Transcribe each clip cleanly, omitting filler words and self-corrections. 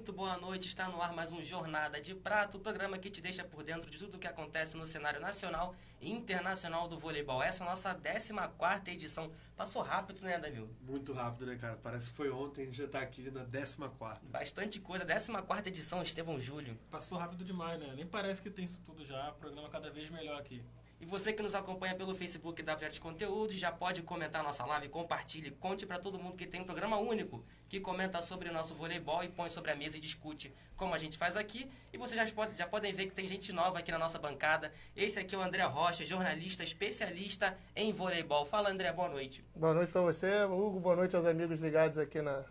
muito boa noite. Está no ar mais um Jornada de Prata, o programa que te deixa por dentro de tudo o que acontece no cenário nacional e internacional do voleibol. Essa é a nossa 14ª edição. Passou rápido, né, Danilo? Muito rápido, né, cara? Parece que foi ontem, a gente já tá aqui na 14ª. Bastante coisa. 14ª edição, Estevão Júlio. Passou rápido demais, né? Nem parece que tem isso tudo já. O programa cada vez melhor aqui. E você que nos acompanha pelo Facebook da Projeto de Conteúdo, já pode comentar nossa live, compartilhe, conte para todo mundo que tem um programa único, que comenta sobre o nosso voleibol e põe sobre a mesa e discute como a gente faz aqui. E vocês já podem ver que tem gente nova aqui na nossa bancada. Esse aqui é o André Rocha, jornalista, especialista em voleibol. Fala, André, boa noite. Boa noite para você, Hugo. Boa noite aos amigos ligados aqui na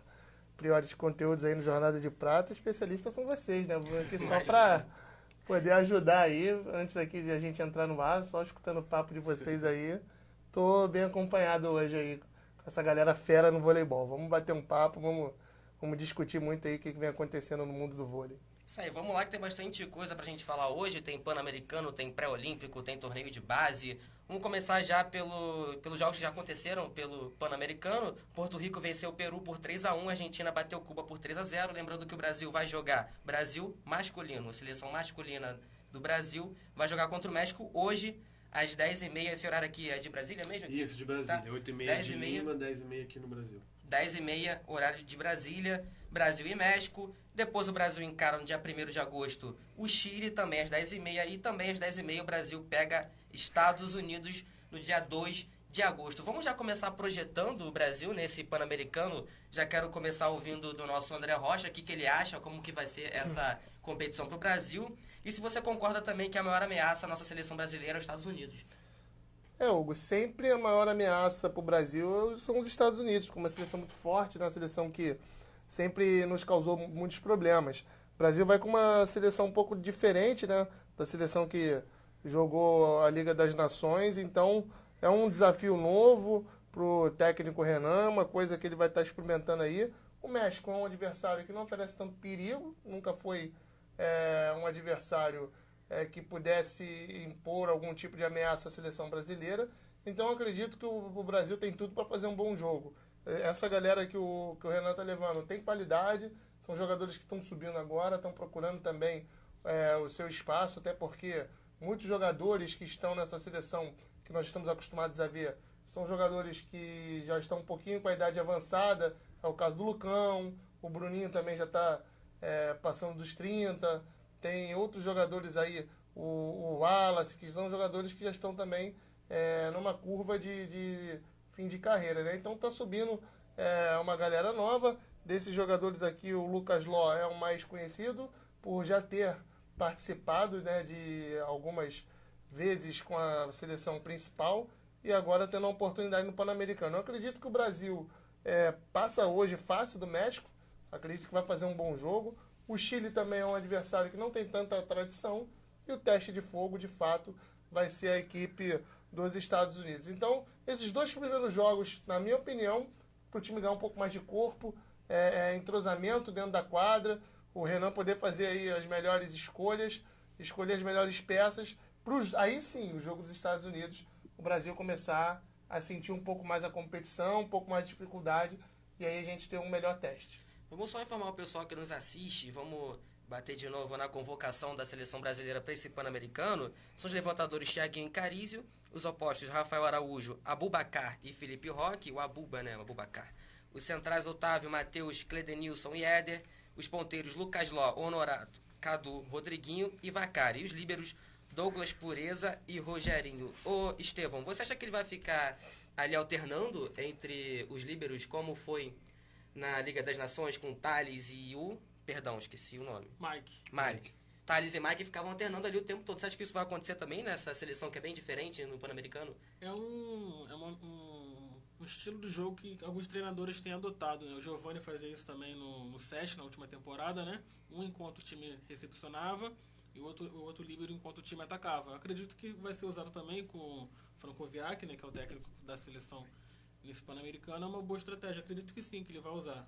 Priori de Conteúdos aí no Jornada de Prata. Especialistas são vocês, né? Vou aqui só para poder ajudar aí, antes aqui de a gente entrar no ar, só escutando o papo de vocês aí. Tô bem acompanhado hoje aí com essa galera fera no voleibol. Vamos bater um papo, vamos discutir muito aí o que vem acontecendo no mundo do vôlei. Isso aí, vamos lá que tem bastante coisa pra gente falar hoje. Tem Pan-Americano, tem Pré-Olímpico, tem torneio de base. Vamos começar já pelos jogos que já aconteceram pelo Pan-Americano. Porto Rico venceu o Peru por 3-1, a Argentina bateu Cuba por 3-0. Lembrando que o Brasil vai jogar Brasil masculino, seleção masculina do Brasil, vai jogar contra o México hoje às 10h30. Esse horário aqui é de Brasília mesmo? Isso, de Brasília. Tá? 8h30 de Lima, 10h30 aqui no Brasil. 10h30, horário de Brasília, Brasil e México. Depois o Brasil encara no dia 1º de agosto o Chile, também às 10h30. E também às 10h30 o Brasil pega Estados Unidos no dia 2 de agosto. Vamos já começar projetando o Brasil nesse Pan-Americano. Já quero começar ouvindo do nosso André Rocha, o que ele acha, como que vai ser essa competição para o Brasil. E se você concorda também que a maior ameaça à nossa seleção brasileira é os Estados Unidos. Hugo, sempre a maior ameaça para o Brasil são os Estados Unidos, com uma seleção muito forte, né? Uma seleção que sempre nos causou muitos problemas. O Brasil vai com uma seleção um pouco diferente, né? Da seleção que jogou a Liga das Nações, então é um desafio novo para o técnico Renan, uma coisa que ele vai estar experimentando aí. O México é um adversário que não oferece tanto perigo, nunca foi um adversário que pudesse impor algum tipo de ameaça à seleção brasileira. Então eu acredito que o Brasil tem tudo para fazer um bom jogo. Essa galera que o Renan está levando tem qualidade, são jogadores que estão subindo agora, estão procurando também o seu espaço, até porque muitos jogadores que estão nessa seleção que nós estamos acostumados a ver são jogadores que já estão um pouquinho com a idade avançada. É o caso do Lucão, o Bruninho também já está passando dos 30. Tem outros jogadores aí, o Wallace, que são jogadores que já estão também numa curva de fim de carreira, né? Então está subindo uma galera nova. Desses jogadores aqui, o Lucas Ló é o mais conhecido por já ter participado, né, de algumas vezes com a seleção principal e agora tendo a oportunidade no Pan-Americano. Eu acredito que o Brasil passa hoje fácil do México, acredito que vai fazer um bom jogo. O Chile também é um adversário que não tem tanta tradição e o teste de fogo, de fato, vai ser a equipe dos Estados Unidos. Então, esses dois primeiros jogos, na minha opinião, para o time ganhar um pouco mais de corpo, entrosamento dentro da quadra, o Renan poder fazer aí as melhores escolher as melhores peças, aí sim, o jogo dos Estados Unidos, o Brasil começar a sentir um pouco mais a competição, um pouco mais de dificuldade, e aí a gente ter um melhor teste. Vamos só informar o pessoal que nos assiste, vamos bater de novo na convocação da seleção brasileira para esse Pan-Americano. São os levantadores Thiaguinho e Carísio, os opostos Rafael Araújo, Abubacar e Felipe Roque, o Abuba, né, o Abubacar. Os centrais Otávio, Matheus, Cledenilson e Éder, os ponteiros Lucas Ló, Honorato, Cadu, Rodriguinho e Vacari. E os líberos Douglas Pureza e Rogerinho. Ô, Estevão, você acha que ele vai ficar ali alternando entre os líberos como foi na Liga das Nações com Thales e Perdão, esqueci o nome. Mike. Thales e Mike ficavam alternando ali o tempo todo. Você acha que isso vai acontecer também nessa seleção que é bem diferente no Pan-Americano? É um estilo de jogo que alguns treinadores têm adotado, né? O Giovani fazia isso também no SESC, na última temporada, né? Um enquanto o time recepcionava e o outro líbero enquanto o time atacava. Eu acredito que vai ser usado também com o Francoviac, né? Que é o técnico da seleção nesse Pan-Americano. É uma boa estratégia. Acredito que sim, que ele vai usar.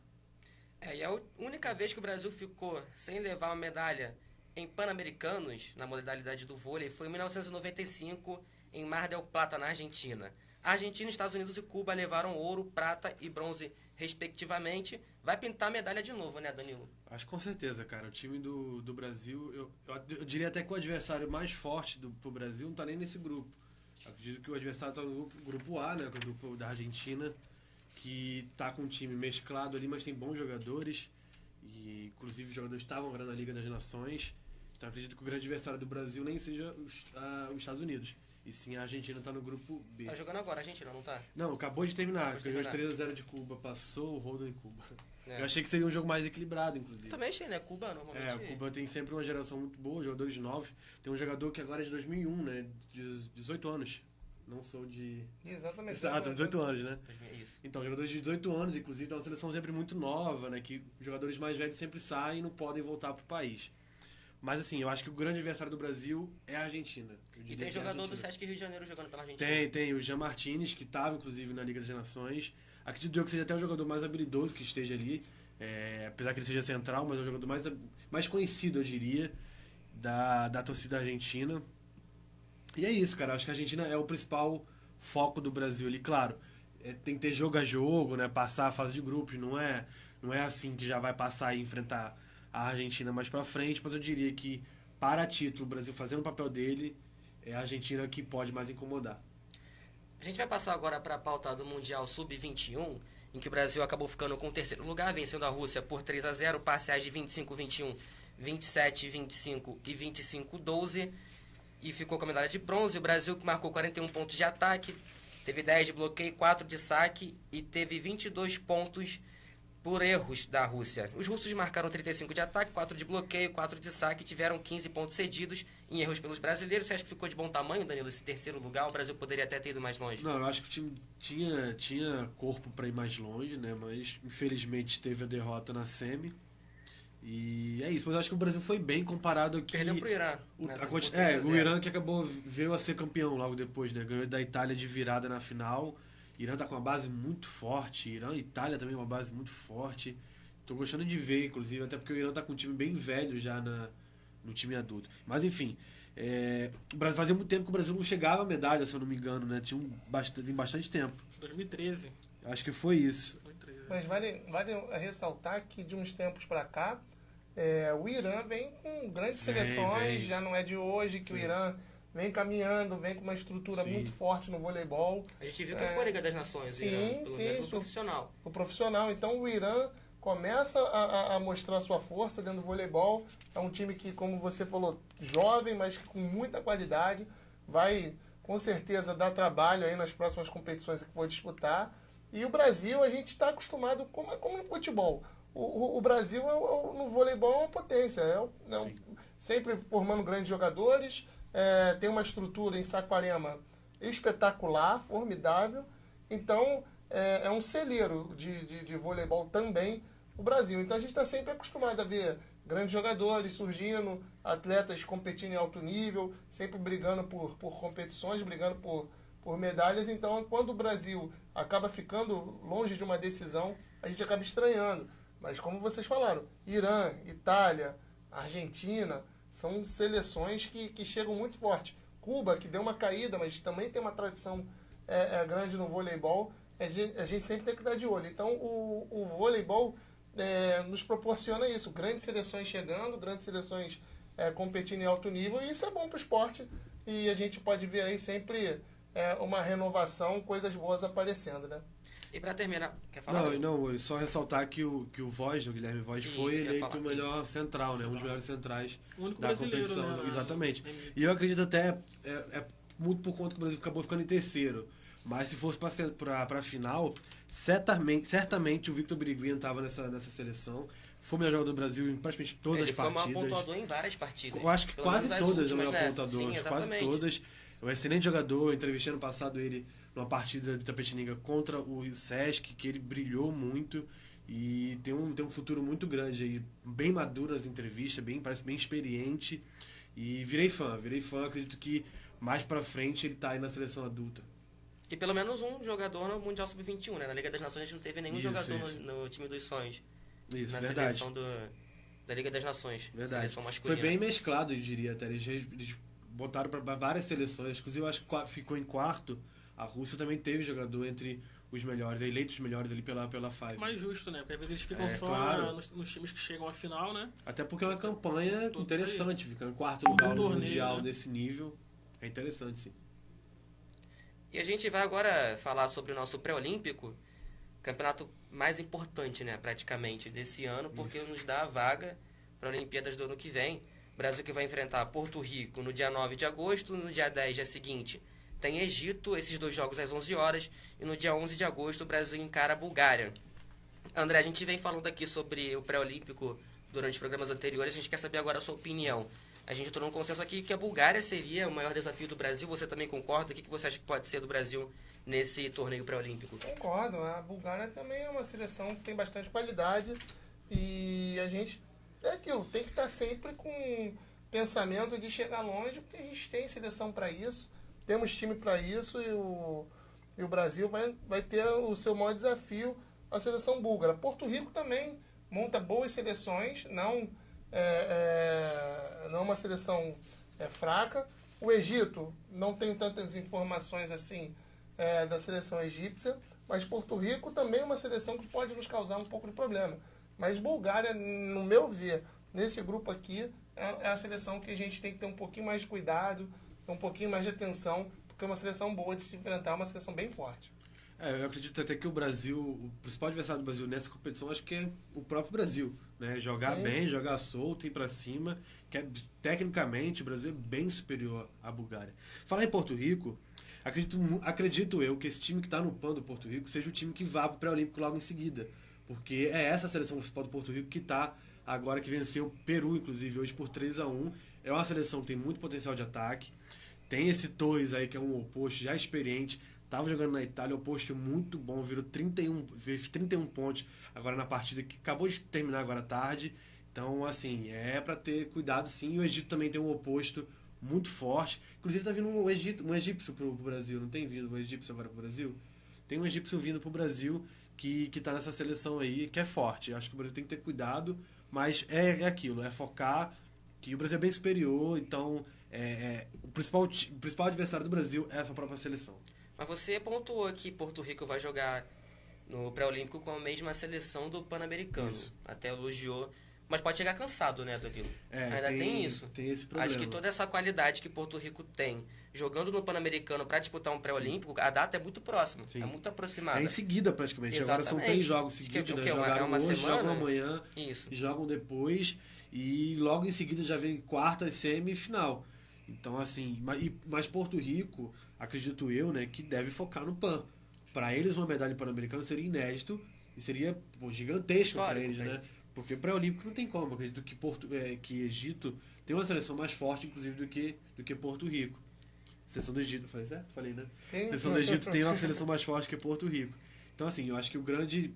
E a única vez que o Brasil ficou sem levar uma medalha em Pan-Americanos, na modalidade do vôlei, foi em 1995, em Mar del Plata, na Argentina. Argentina, Estados Unidos e Cuba levaram ouro, prata e bronze, respectivamente. Vai pintar medalha de novo, né, Danilo? Acho que com certeza, cara. O time do Brasil, eu diria até que o adversário mais forte pro Brasil não tá nem nesse grupo. Eu acredito que o adversário tá no grupo A, né, que é o grupo da Argentina, que tá com um time mesclado ali, mas tem bons jogadores. E, inclusive, os jogadores estavam agora na Liga das Nações. Então, acredito que o grande adversário do Brasil nem seja os Estados Unidos. E sim, a Argentina tá no grupo B. Tá jogando agora a Argentina, não tá? Não, acabou de terminar. Ganhou de terminar. 3-0 de Cuba, passou o rodo em Cuba. É. Eu achei que seria um jogo mais equilibrado, inclusive. Também achei, né? Cuba, normalmente... O Cuba tem sempre uma geração muito boa, jogadores novos. Tem um jogador que agora é de 2001, né? De 18 anos. Não sou de... Exatamente. Exato, 18 anos, né? Isso. Então, jogadores de 18 anos, inclusive, é uma seleção sempre muito nova, né? Que jogadores mais velhos sempre saem e não podem voltar pro país. Mas, assim, eu acho que o grande adversário do Brasil é a Argentina. E tem jogador do Sesc Rio de Janeiro jogando pela Argentina. Tem o Jean Martínez, que estava, inclusive, na Liga das Nações. Acredito eu que seja até o jogador mais habilidoso que esteja ali. Apesar que ele seja central, mas é o jogador mais conhecido, eu diria, da torcida argentina. E é isso, cara. Acho que a Argentina é o principal foco do Brasil ali. Claro, tem que ter jogo a jogo, né? Passar a fase de grupos. Não é assim que já vai passar e enfrentar a Argentina mais pra frente. Mas eu diria que, para título, o Brasil fazendo o papel dele, é a Argentina que pode mais incomodar. A gente vai passar agora para a pauta do Mundial Sub-21, em que o Brasil acabou ficando com o terceiro lugar, vencendo a Rússia por 3-0, parciais de 25-21, 27-25 e 25-12, e ficou com a medalha de bronze. O Brasil que marcou 41 pontos de ataque, teve 10 de bloqueio, 4 de saque e teve 22 pontos por erros da Rússia. Os russos marcaram 35 de ataque, 4 de bloqueio, 4 de saque, tiveram 15 pontos cedidos em erros pelos brasileiros. Você acha que ficou de bom tamanho, Danilo, esse terceiro lugar? O Brasil poderia até ter ido mais longe? Não, eu acho que o time tinha corpo para ir mais longe, né? Mas infelizmente teve a derrota na semi. E é isso, mas eu acho que o Brasil foi bem comparado aqui. Perdeu pro Irã. O Irã que veio a ser campeão logo depois, né? Ganhou da Itália de virada na final. Irã tá com uma base muito forte. Irã e Itália também uma base muito forte. Tô gostando de ver, inclusive, até porque o Irã tá com um time bem velho já no time adulto. Mas enfim, fazia muito tempo que o Brasil não chegava a medalha, se eu não me engano, né? Tem bastante tempo. 2013. Acho que foi isso. 2013. Mas vale ressaltar que de uns tempos para cá, o Irã vem com grandes seleções, já não é de hoje que o Irã vem caminhando, vem com uma estrutura muito forte no voleibol. A gente viu que foi a Liga das Nações, sim, o profissional. O profissional. Então o Irã começa a mostrar sua força dentro do voleibol. É um time que, como você falou, jovem, mas com muita qualidade. Vai, com certeza, dar trabalho aí nas próximas competições que for disputar. E o Brasil, a gente está acostumado, como no futebol. O Brasil, no voleibol, é uma potência. Sempre formando grandes jogadores. Tem uma estrutura em Saquarema espetacular, formidável. Então, é um celeiro de voleibol também o Brasil. Então, a gente está sempre acostumado a ver grandes jogadores surgindo, atletas competindo em alto nível, sempre brigando por competições, brigando por medalhas. Então, quando o Brasil acaba ficando longe de uma decisão, a gente acaba estranhando. Mas, como vocês falaram, Irã, Itália, Argentina, são seleções que chegam muito forte. Cuba, que deu uma caída, mas também tem uma tradição grande no voleibol. A gente sempre tem que dar de olho. Então, o voleibol nos proporciona isso. Grandes seleções chegando, grandes seleções competindo em alto nível. E isso é bom para o esporte. E a gente pode ver aí sempre uma renovação, coisas boas aparecendo, né? E para terminar, quer falar? Não, só ressaltar que o Voz, o Guilherme Voz, foi eleito o melhor central, né? Um dos melhores centrais da competição. Né? Exatamente. E eu acredito até, muito por conta que o Brasil acabou ficando em terceiro. Mas se fosse para a final, certamente o Victor Biriguin estava nessa seleção. Foi o melhor jogador do Brasil em praticamente todas as partidas. Ele foi o maior pontuador em várias partidas. Eu acho que quase todas é o maior pontuador. Sim, quase todas. É um excelente jogador. Eu entrevistei ano passado ele numa partida de Tapetininga contra o Sesc, que ele brilhou muito e tem um futuro muito grande aí. Bem maduro nas entrevistas, parece bem experiente. E virei fã. Acredito que mais pra frente ele tá aí na seleção adulta. E pelo menos um jogador no Mundial Sub-21, né? Na Liga das Nações a gente não teve nenhum jogador no time dos sonhos. Isso, na verdade. Seleção da Liga das Nações. Verdade. Seleção masculina. Foi bem mesclado, eu diria até. Eles botaram para várias seleções. Inclusive, eu acho que ficou em quarto A Rússia também teve jogador entre os melhores, eleitos os melhores ali pela Five. Mais justo, né? Porque às vezes eles ficam só claro. nos times que chegam à final, né? Até porque é uma campanha Tudo interessante, ficar em quarto lugar no torneio, Mundial né? desse nível. É interessante, sim. E a gente vai agora falar sobre o nosso pré-olímpico, campeonato mais importante, né, praticamente, desse ano, porque nos dá a vaga para a Olimpíadas do ano que vem. Brasil que vai enfrentar Porto Rico no dia 9 de agosto, no dia 10, dia seguinte, tem Egito, esses 2 jogos às 11 horas, e no dia 11 de agosto o Brasil encara a Bulgária. André, a gente vem falando aqui sobre o pré-olímpico durante os programas anteriores, a gente quer saber agora a sua opinião. A gente entrou num consenso aqui que a Bulgária seria o maior desafio do Brasil, você também concorda? O que você acha que pode ser do Brasil nesse torneio pré-olímpico? Concordo, a Bulgária também é uma seleção que tem bastante qualidade e a gente é aquilo, tem que estar sempre com pensamento de chegar longe, porque a gente tem seleção para isso, temos time para isso e o Brasil vai ter o seu maior desafio, a seleção búlgara. Porto Rico também monta boas seleções, não uma seleção fraca. O Egito, não tem tantas informações assim da seleção egípcia, mas Porto Rico também é uma seleção que pode nos causar um pouco de problema. Mas Bulgária, no meu ver, nesse grupo aqui, é a seleção que a gente tem que ter um pouquinho mais de cuidado, um pouquinho mais de atenção, porque é uma seleção boa de se enfrentar, uma seleção bem forte. Eu acredito até que o Brasil, o principal adversário do Brasil nessa competição, acho que é o próprio Brasil, né? Jogar bem, jogar solto, ir pra cima, que tecnicamente o Brasil é bem superior à Bulgária. Falar em Porto Rico, acredito eu que esse time que tá no PAN do Porto Rico seja o time que vá pro pré-olímpico logo em seguida, porque é essa seleção principal do Porto Rico que tá agora, que venceu o Peru, inclusive, hoje por 3-1. É uma seleção que tem muito potencial de ataque, tem esse Torres aí que é um oposto já experiente. Tava jogando na Itália, o posto muito bom, virou 31 pontos agora na partida que acabou de terminar agora à tarde. Então, assim, é para ter cuidado sim. E o Egito também tem um oposto muito forte. Inclusive tá vindo um egípcio pro Brasil, não tem vindo um egípcio agora pro Brasil? Tem um egípcio vindo pro Brasil que tá nessa seleção aí, que é forte. Acho que o Brasil tem que ter cuidado, mas é aquilo, é focar que o Brasil é bem superior, então o principal adversário do Brasil é a sua própria seleção. Mas você pontuou que Porto Rico vai jogar no pré-olímpico com a mesma seleção do Pan-Americano. Até elogiou. Mas pode chegar cansado, né, Danilo? Ainda tem isso. Tem esse problema. Acho que toda essa qualidade que Porto Rico tem, jogando no Pan-Americano para disputar um pré-olímpico, a data é muito próxima, é muito aproximada. É em seguida, praticamente. Exatamente. Agora são 3 jogos seguidos, né? Jogaram hoje, jogam amanhã, e jogam depois. E logo em seguida já vem quarta, semi e final. Então, assim, mas Porto Rico, acredito eu, né, que deve focar no PAN. Para eles, uma medalha pan-americana seria inédito e seria gigantesco para eles, né? Porque pré-olímpico não tem como. Acredito que Egito tem uma seleção mais forte, inclusive, do que Porto Rico. Seleção do Egito, falei certo? Falei, né? A seleção do Egito tem uma seleção mais forte que Porto Rico. Então, assim, eu acho que o grande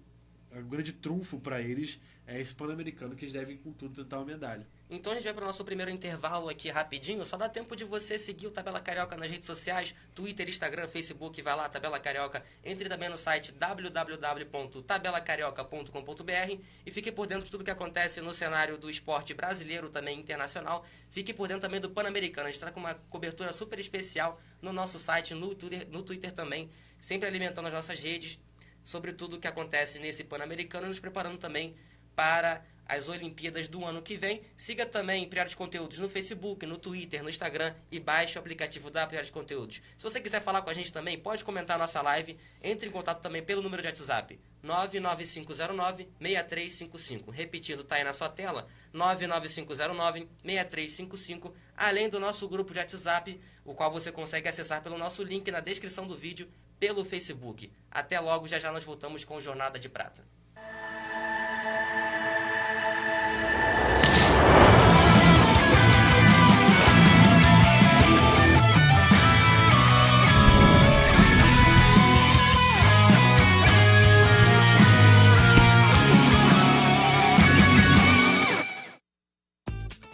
trunfo para eles é esse pan-americano, que eles devem, com tudo, tentar uma medalha. Então a gente vai para o nosso primeiro intervalo aqui rapidinho. Só dá tempo de você seguir o Tabela Carioca nas redes sociais, Twitter, Instagram, Facebook. Vai lá, Tabela Carioca. Entre também no site www.tabelacarioca.com.br e fique por dentro de tudo que acontece no cenário do esporte brasileiro, também internacional. Fique por dentro também do Pan-Americano. A gente está com uma cobertura super especial no nosso site, no Twitter também, sempre alimentando as nossas redes sobre tudo o que acontece nesse Pan-Americano e nos preparando também para as Olimpíadas do ano que vem. Siga também Priores Conteúdos no Facebook, no Twitter, no Instagram e baixe o aplicativo da Priores Conteúdos. Se você quiser falar com a gente também, pode comentar a nossa live. Entre em contato também pelo número de WhatsApp 99509-6355. Repetindo, está aí na sua tela, 99509-6355. Além do nosso grupo de WhatsApp, o qual você consegue acessar pelo nosso link na descrição do vídeo pelo Facebook. Até logo, já nós voltamos com Jornada de Prata.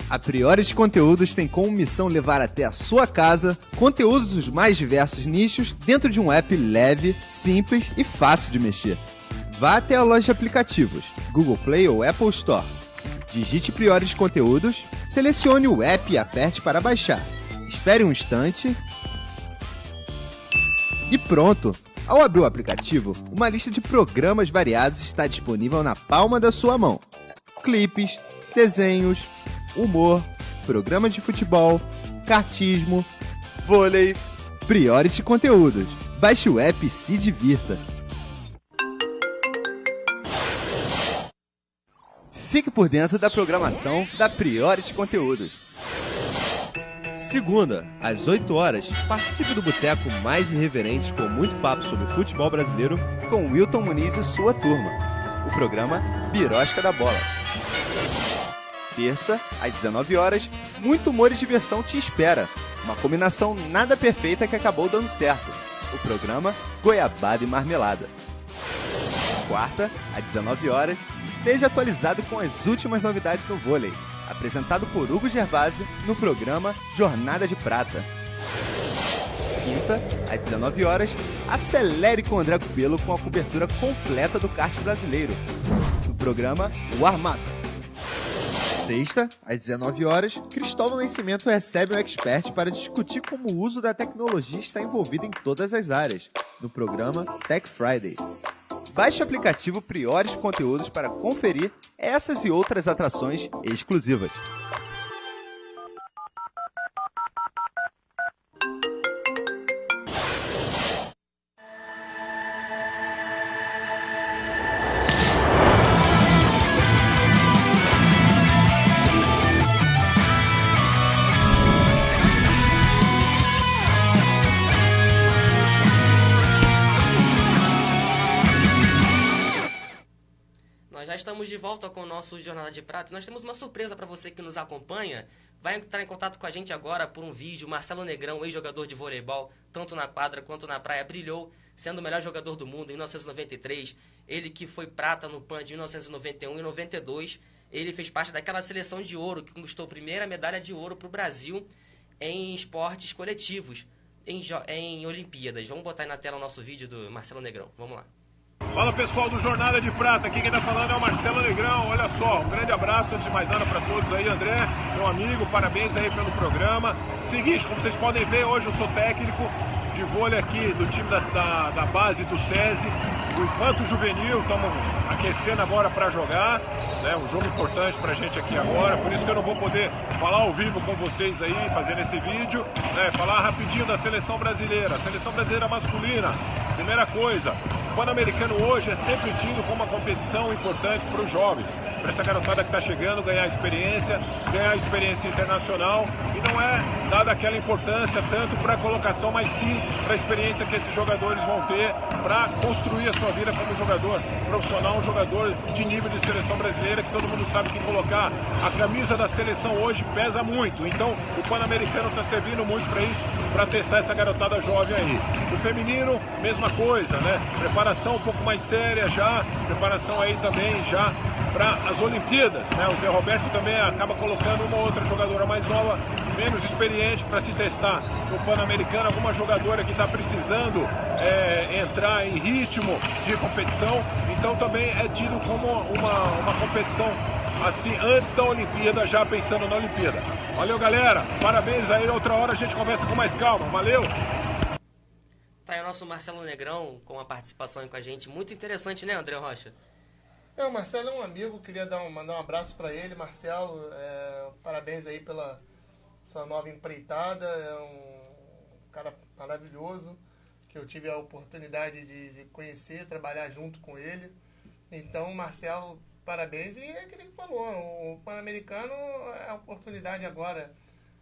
A Priores Conteúdos tem como missão levar até a sua casa conteúdos dos mais diversos nichos dentro de um app leve, simples e fácil de mexer. Vá até a loja de aplicativos, Google Play ou Apple Store. Digite Priores Conteúdos, selecione o app e aperte para baixar. Espere um instante E pronto! Ao abrir o aplicativo, uma lista de programas variados está disponível na palma da sua mão. Clipes, desenhos, humor, programas de futebol, kartismo, vôlei, Priority Conteúdos. Baixe o app e se divirta. Fique por dentro da programação da Priority Conteúdos. Segunda, às 8 horas, participe do boteco mais irreverente com muito papo sobre futebol brasileiro com Wilton Muniz e sua turma. O programa Birosca da Bola. Terça, às 19 horas, muito humor e diversão te espera. Uma combinação nada perfeita que acabou dando certo. O programa Goiabada e Marmelada. Quarta, às 19 horas, esteja atualizado com as últimas novidades no vôlei. Apresentado por Hugo Gervásio no programa Jornada de Prata. Quinta, às 19 horas, acelere com André Cupelo com a cobertura completa do kart brasileiro. No programa Warm-Up. Sexta, às 19 horas, Cristóvão Nascimento recebe um expert para discutir como o uso da tecnologia está envolvido em todas as áreas, no programa Tech Friday. Baixe o aplicativo Priority Conteúdos para conferir essas e outras atrações exclusivas. Já estamos de volta com o nosso Jornada de Prata. Nós temos uma surpresa para você que nos acompanha. Vai entrar em contato com a gente agora por um vídeo. Marcelo Negrão, ex-jogador de voleibol, tanto na quadra quanto na praia, brilhou sendo o melhor jogador do mundo em 1993. Ele que foi prata no PAN de 1991 e 92. Ele fez parte daquela seleção de ouro que conquistou a primeira medalha de ouro para o Brasil em esportes coletivos, em Olimpíadas. Vamos botar aí na tela o nosso vídeo do Marcelo Negrão. Vamos lá. Fala pessoal do Jornada de Prata, aqui quem tá falando é o Marcelo Negrão. Olha só, um grande abraço antes de mais nada para todos aí, André, meu amigo, parabéns aí pelo programa. Seguinte, como vocês podem ver, hoje eu sou técnico de vôlei aqui do time da base do SESI, do Infanto Juvenil. Estamos aquecendo agora para jogar, né? Um jogo importante pra gente aqui agora, por isso que eu não vou poder falar ao vivo com vocês aí, fazendo esse vídeo, né? Falar rapidinho da seleção brasileira, seleção brasileira masculina. Primeira coisa, o Pan-Americano hoje é sempre tido como uma competição importante para os jovens, para essa garotada que está chegando, ganhar experiência internacional, e não é dada aquela importância tanto para a colocação, mas sim para a experiência que esses jogadores vão ter para construir a sua vida como jogador profissional, um jogador de nível de seleção brasileira, que todo mundo sabe que colocar a camisa da seleção hoje pesa muito. Então o Pan-Americano está servindo muito para isso, para testar essa garotada jovem aí. O feminino, mesma coisa, né? Preparação um pouco mais séria já, preparação aí também já para as Olimpíadas, né? O Zé Roberto também acaba colocando uma outra jogadora mais nova, menos experiente para se testar no Pan-Americano, alguma jogadora que está precisando entrar em ritmo de competição, então também é tido como uma competição assim antes da Olimpíada, já pensando na Olimpíada. Valeu galera, parabéns aí, outra hora a gente conversa com mais calma, valeu! Tá aí o nosso Marcelo Negrão com a participação aí com a gente, muito interessante, né, André Rocha? O Marcelo é um amigo, queria mandar um abraço para ele. Marcelo, parabéns aí pela sua nova empreitada, é um cara maravilhoso, que eu tive a oportunidade de conhecer, trabalhar junto com ele. Então, Marcelo, parabéns. E é aquele que falou, o Pan-Americano é a oportunidade agora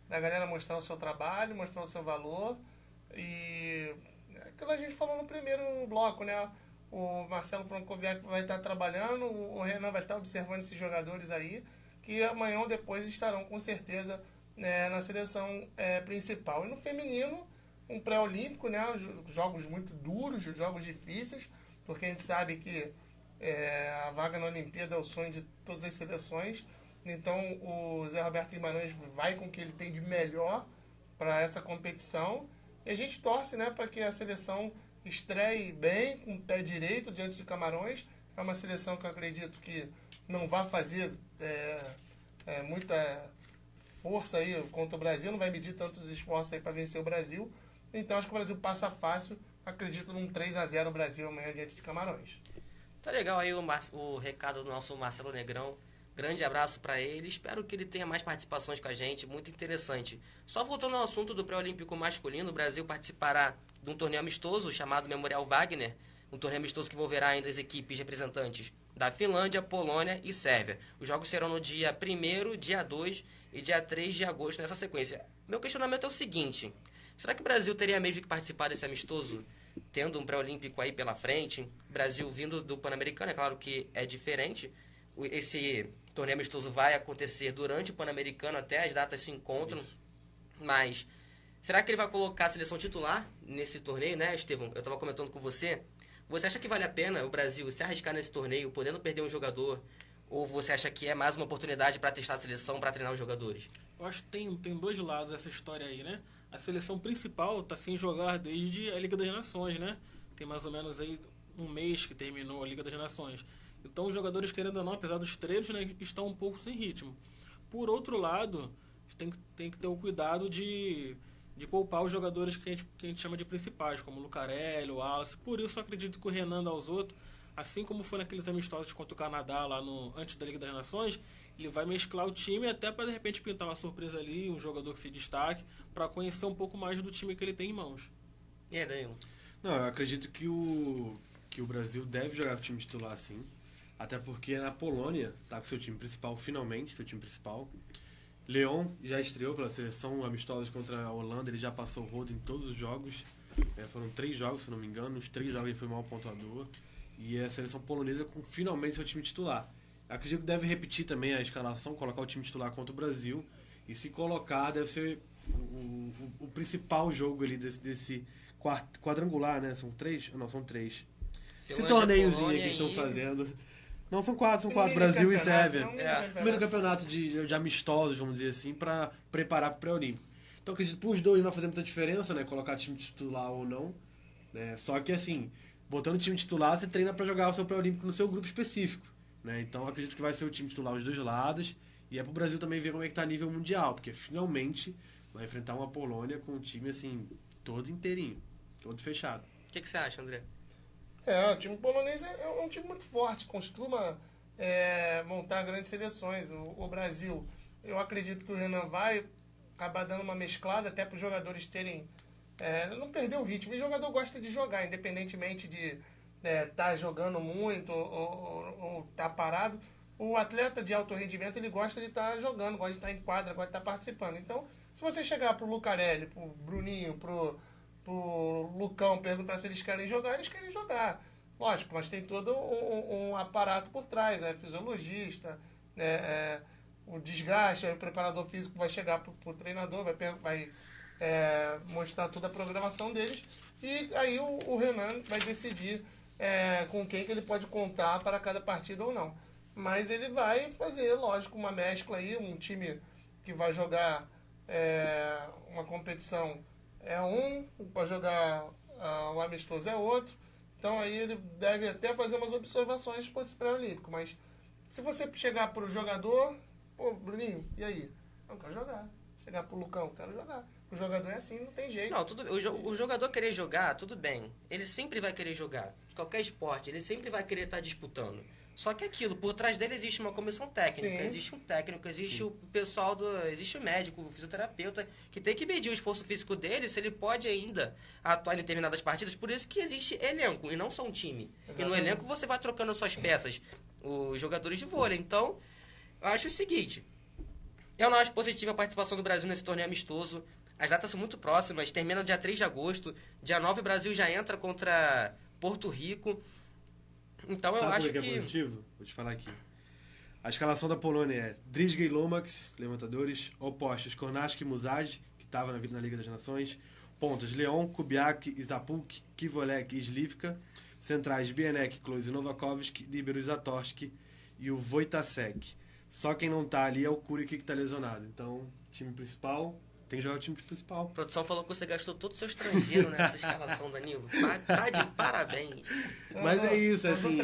da galera mostrar o seu trabalho, mostrar o seu valor. E aquilo a gente falou no primeiro bloco, né? O Marcelo Francoviac vai estar trabalhando, o Renan vai estar observando esses jogadores aí, que amanhã ou depois estarão com certeza na seleção principal. E no feminino, um pré-olímpico, né? Jogos muito duros, jogos difíceis, porque a gente sabe que a vaga na Olimpíada é o sonho de todas as seleções. Então o Zé Roberto Guimarães vai com o que ele tem de melhor para essa competição. E a gente torce, né, para que a seleção estreie bem, com o pé direito diante de Camarões. É uma seleção que eu acredito que não vai fazer muita força aí contra o Brasil, não vai medir tantos esforços aí para vencer o Brasil. Então acho que o Brasil passa fácil acredito num 3-0 Brasil amanhã diante de Camarões. Tá legal aí o recado do nosso Marcelo Negrão. Grande abraço para ele. Espero que ele tenha mais participações com a gente. Muito interessante. Só voltando ao assunto do pré-olímpico masculino, o Brasil participará de um torneio amistoso chamado Memorial Wagner. Um torneio amistoso que envolverá ainda as equipes representantes da Finlândia, Polônia e Sérvia. Os jogos serão no dia 1º, dia 2 e dia 3 de agosto, nessa sequência. Meu questionamento é o seguinte: será que o Brasil teria mesmo que participar desse amistoso, tendo um pré-olímpico aí pela frente? Brasil vindo do Pan-Americano, é claro que é diferente. Esse torneio amistoso vai acontecer durante o Pan-Americano, até as datas se encontram. Isso. Mas será que ele vai colocar a seleção titular nesse torneio, né, Estevão? Eu estava comentando com você. Você acha que vale a pena o Brasil se arriscar nesse torneio, podendo perder um jogador? Ou você acha que é mais uma oportunidade para testar a seleção, para treinar os jogadores? Eu acho que tem dois lados essa história aí, né? A seleção principal está sem jogar desde a Liga das Nações, né? Tem mais ou menos aí um mês que terminou a Liga das Nações. Então os jogadores, querendo ou não, apesar dos treinos, né, estão um pouco sem ritmo. Por outro lado, tem que ter o cuidado de poupar os jogadores que a gente chama de principais, como o Lucarelli, o Wallace. Por isso eu acredito que o Renan Dalzotto, assim como foi naqueles amistosos contra o Canadá, lá antes da Liga das Nações, ele vai mesclar o time até para de repente pintar uma surpresa ali, um jogador que se destaque, para conhecer um pouco mais do time que ele tem em mãos. E aí, Danilo? Não, eu acredito que o Brasil deve jogar com o time titular, sim. Até porque na Polônia tá com seu time principal, finalmente, seu time principal. Leon já estreou pela seleção amistosa contra a Holanda, ele já passou o rodo em todos os jogos. Foram 3 jogos, se não me engano, os 3 jogos ele foi maior pontuador. E a seleção polonesa com finalmente seu time titular. Acredito que deve repetir também a escalação, colocar o time titular contra o Brasil. E se colocar, deve ser o principal jogo ali desse quadrangular, né? São 3? Não, são 3. Esse torneiozinho que eles estão fazendo. Não, são 4, Brasil e Sérvia. Primeiro campeonato de amistosos, vamos dizer assim, para preparar para o pré-olímpico. Então acredito que para os dois não vai fazer muita diferença, né? Colocar time titular ou não. Né? Só que assim, botando o time titular, você treina para jogar o seu pré-olímpico no seu grupo específico. Né? Então acredito que vai ser o time titular os dois lados. E é pro Brasil também ver como é que tá a nível mundial, porque finalmente vai enfrentar uma Polônia com um time assim, todo inteirinho, todo fechado. O que você acha, André? O time polonês é um time muito forte, costuma montar grandes seleções. O Brasil, eu acredito que o Renan vai acabar dando uma mesclada até para os jogadores terem... não perder o ritmo. O jogador gosta de jogar, independentemente de estar jogando muito ou estar parado. O atleta de alto rendimento, ele gosta de estar jogando, gosta de estar em quadra, gosta de estar participando. Então, se você chegar pro Lucarelli, pro Bruninho, pro Lucão, perguntar se eles querem jogar, eles querem jogar. Lógico, mas tem todo um aparato por trás, fisiologista, o desgaste, o preparador físico vai chegar pro treinador, vai mostrar toda a programação deles, e aí o Renan vai decidir com quem que ele pode contar para cada partida ou não. Mas ele vai fazer, lógico, uma mescla aí, um time que vai jogar uma competição para jogar o amistoso é outro. Então aí ele deve até fazer umas observações para esse pré-olímpico. Mas se você chegar para o jogador, Bruninho, e aí? Não quero jogar. Chegar para o Lucão, quero jogar. O jogador é assim, não tem jeito. Não, o jogador querer jogar, tudo bem. Ele sempre vai querer jogar. Qualquer esporte, ele sempre vai querer estar disputando. Só que aquilo, por trás dele existe uma comissão técnica, Sim. existe um técnico, existe o pessoal existe o médico, o fisioterapeuta, que tem que medir o esforço físico dele, se ele pode ainda atuar em determinadas partidas. Por isso que existe elenco, e não só um time. Exatamente. E no elenco você vai trocando as suas peças, os jogadores de vôlei. Então, eu acho o seguinte, eu não acho positiva a participação do Brasil nesse torneio amistoso. As datas são muito próximas, termina no dia 3 de agosto, dia 9 o Brasil já entra contra Porto Rico. Então Sabe eu acho que é positivo? Vou te falar aqui. A escalação da Polônia é Drzyzga e Lomax, levantadores, opostos Kornaczki e Musaji, que estava na Liga das Nações, pontas Leon, Kubiak, Izapuk, Kivolek e Slivka, centrais Bienek, Klose e Novakovski, líbero Zatorski e o Wojtaszek. Só quem não tá ali é o Kurik, que tá lesionado. Então, time principal... Tem que jogar o time principal. A produção falou que você gastou todo o seu estrangeiro nessa escalação, Danilo. Tá de parabéns. Mas é isso, assim.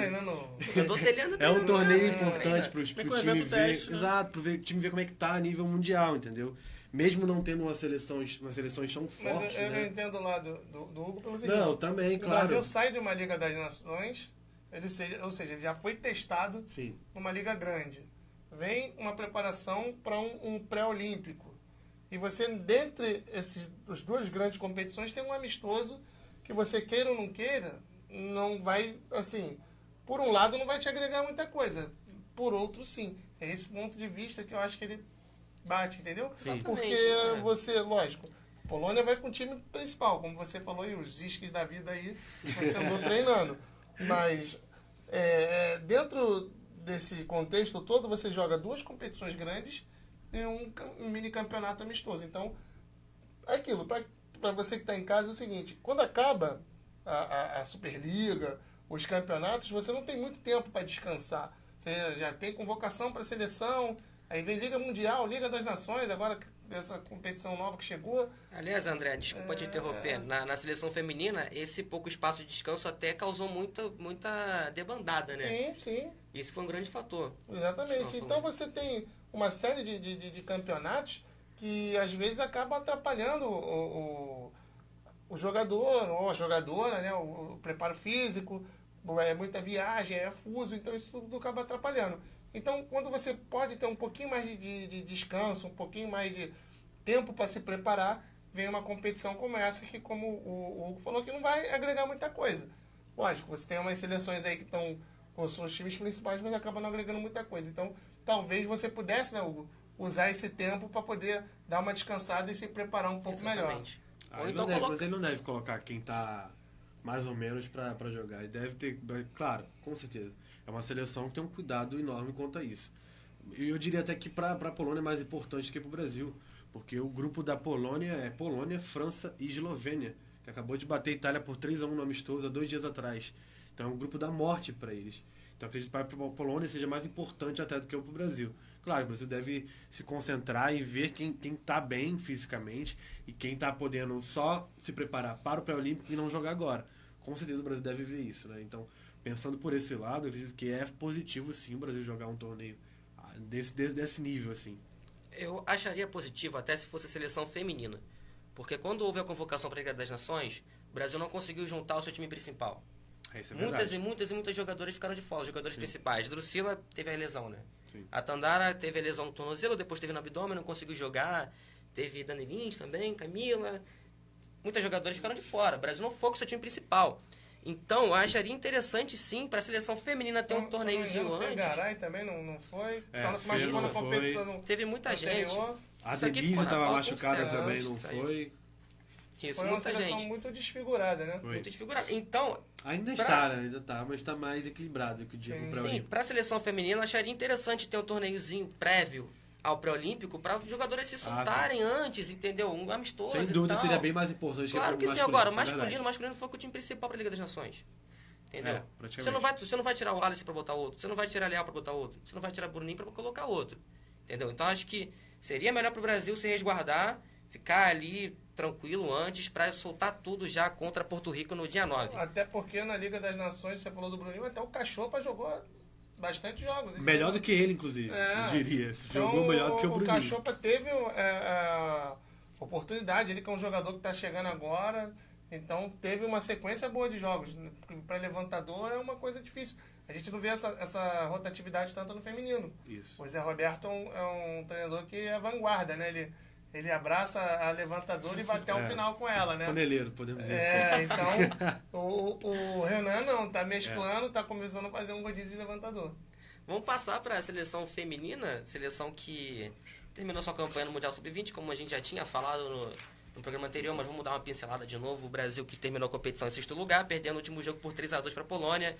Eu tô treinando. É um torneio importante pro time ver. Exato, pro time ver como é que tá a nível mundial, entendeu? mesmo não tendo uma seleções tão Mas fortes, eu né? entendo o lado do Hugo pelo seguinte. Não, também, o claro. Brasil sai de uma Liga das Nações, ou seja, ele já foi testado Sim. numa liga grande. Vem uma preparação para um pré-olímpico. E você, dentre as duas grandes competições, tem um amistoso que você queira ou não queira, não vai, assim, por um lado não vai te agregar muita coisa, por outro sim. É esse ponto de vista que eu acho que ele bate, entendeu? Sim. Porque Exatamente, né? você, lógico, Polônia vai com o time principal, como você falou, e os isques da vida aí, você andou treinando. Mas dentro desse contexto todo, você joga duas competições grandes e um mini campeonato amistoso. Então, é aquilo, para você que está em casa, é o seguinte, quando acaba a Superliga, os campeonatos, você não tem muito tempo para descansar. Você já tem convocação para a seleção, aí vem Liga Mundial, Liga das Nações, agora essa competição nova que chegou. Aliás, André, desculpa te interromper. Na seleção feminina, esse pouco espaço de descanso até causou muita debandada, né? Sim, sim. Isso foi um grande fator. Exatamente. Então você tem uma série de campeonatos que às vezes acabam atrapalhando o jogador ou a jogadora, né? O preparo físico, é muita viagem, é fuso, então isso tudo acaba atrapalhando. Então, quando você pode ter um pouquinho mais de descanso, um pouquinho mais de tempo para se preparar, vem uma competição como essa, que, como o Hugo falou, que não vai agregar muita coisa. Lógico, você tem umas seleções aí que estão com os seus times principais, mas acabam não agregando muita coisa. Então, talvez você pudesse, né, Hugo, usar esse tempo para poder dar uma descansada e se preparar um pouco melhor. Exatamente. Ou Ele então mas ele não deve colocar quem tá mais ou menos pra jogar. Ele deve ter, claro, com certeza. É uma seleção que tem um cuidado enorme quanto a isso. E eu diria até que pra Polônia é mais importante que pro Brasil. Porque o grupo da Polônia é Polônia, França e Eslovênia, que acabou de bater a Itália por 3-1 no amistoso há 2 dias atrás. Então é um grupo da morte para eles. Então acredito que para a Polônia seja mais importante até do que o Brasil. Claro, o Brasil deve se concentrar em ver quem está bem fisicamente e quem está podendo só se preparar para o pré-olímpico e não jogar agora. Com certeza o Brasil deve ver isso, né? Então, pensando por esse lado, eu acredito que é positivo sim o Brasil jogar um torneio desse nível, assim. Eu acharia positivo até se fosse a seleção feminina. Porque quando houve a convocação para a Liga das Nações, o Brasil não conseguiu juntar o seu time principal. Isso é Muitas jogadoras ficaram de fora, os jogadores principais. Drusila teve a lesão, né? Sim. A Tandara teve a lesão no tornozelo, depois teve no abdômen, não conseguiu jogar. Teve Dani Lins também, Camila. Muitas jogadoras ficaram de fora. O Brasil não foi com o seu time principal. Então, eu acharia interessante, sim, para a seleção feminina ter um torneiozinho antes. O Garay também não foi. É, Se machucou na competição. Teve muita gente. A Isso aqui Denise ficou na estava pauta machucada certo, também, não saiu. foi? Isso, Foi uma muita seleção gente. muito desfigurada, né? Foi. Muito desfigurada. Então, Ainda Pra- está, né? Ainda tá, mas está mais equilibrado que o dia Sim. pro sim, pré-olímpico. para a seleção feminina, eu acharia interessante ter um torneiozinho prévio ao pré-olímpico para os jogadores se soltarem antes, entendeu? Um amistoso. Sem e dúvida tal. seria bem mais importante Claro que o sim, agora, o isso é verdade. masculino foi com o time principal para a Liga das Nações. Entendeu? É, praticamente. Você não vai tirar o Alice para botar outro, você não vai tirar Leal para botar outro, você não vai tirar Bruninho para colocar outro. Entendeu? Então acho que seria melhor para o Brasil se resguardar, ficar ali tranquilo antes para soltar tudo já contra Porto Rico no dia 9. Até porque na Liga das Nações, você falou do Bruninho, até o Cachopa jogou bastante jogos. Melhor do que ele, inclusive, É. eu diria. Então, Jogou melhor do que o O Bruninho. Cachopa teve a oportunidade, ele que é um jogador que está chegando agora, então teve uma sequência boa de jogos. Para levantador é uma coisa difícil. A gente não vê essa rotatividade tanto no feminino. Isso. O Zé Roberto é um treinador que é vanguarda, né? Ele abraça a levantadora e vai até o final com ela, né? Paneleiro, podemos dizer assim. Então o Renan não, tá mesclando, tá começando a fazer um rodízio de levantador. Vamos passar para a seleção feminina, seleção que terminou sua campanha no Mundial Sub-20, como a gente já tinha falado no programa anterior, mas vamos dar uma pincelada de novo. O Brasil que terminou a competição em 6º lugar, perdendo o último jogo por 3-2 para a Polônia,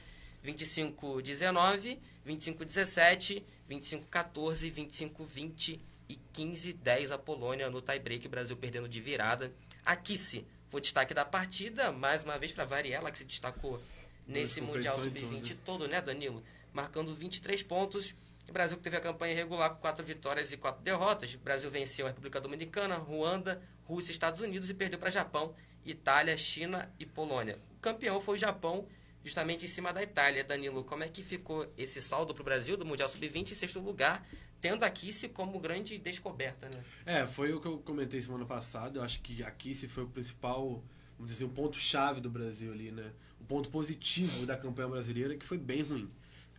25-19, 25-17, 25-14, 25-20 e 15-10 a Polônia no tie-break, Brasil perdendo de virada. A Kissi foi destaque da partida, mais uma vez para variar, ela que se destacou nesse Mundial Sub-20 todo, né, Danilo? Marcando 23 pontos. O Brasil que teve a campanha irregular com 4 vitórias e 4 derrotas. O Brasil venceu a República Dominicana, Ruanda, Rússia e Estados Unidos e perdeu para Japão, Itália, China e Polônia. O campeão foi o Japão, justamente em cima da Itália. Danilo, como é que ficou esse saldo para o Brasil do Mundial Sub-20 em sexto lugar, tendo a Kice como grande descoberta, né? Foi o que eu comentei semana passada. Eu acho que a Kice foi o principal, vamos dizer assim, o ponto-chave do Brasil ali, né? O ponto positivo da campanha brasileira, que foi bem ruim.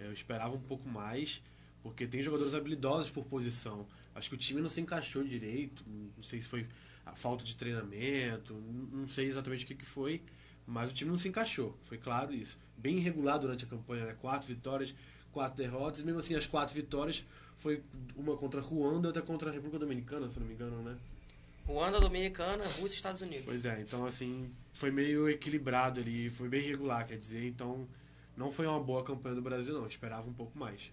Eu esperava um pouco mais, porque tem jogadores habilidosos por posição. Acho que o time não se encaixou direito, não sei se foi a falta de treinamento, não sei exatamente o que foi, mas o time não se encaixou, foi claro isso. Bem irregular durante a campanha, né? 4 vitórias, 4 derrotas, e mesmo assim as 4 vitórias foi uma contra Ruanda e outra contra a República Dominicana, se não me engano, né? Ruanda, Dominicana, Rússia e Estados Unidos. Pois é, então assim, foi meio equilibrado ali, foi bem irregular, quer dizer, então não foi uma boa campanha do Brasil não, esperava um pouco mais.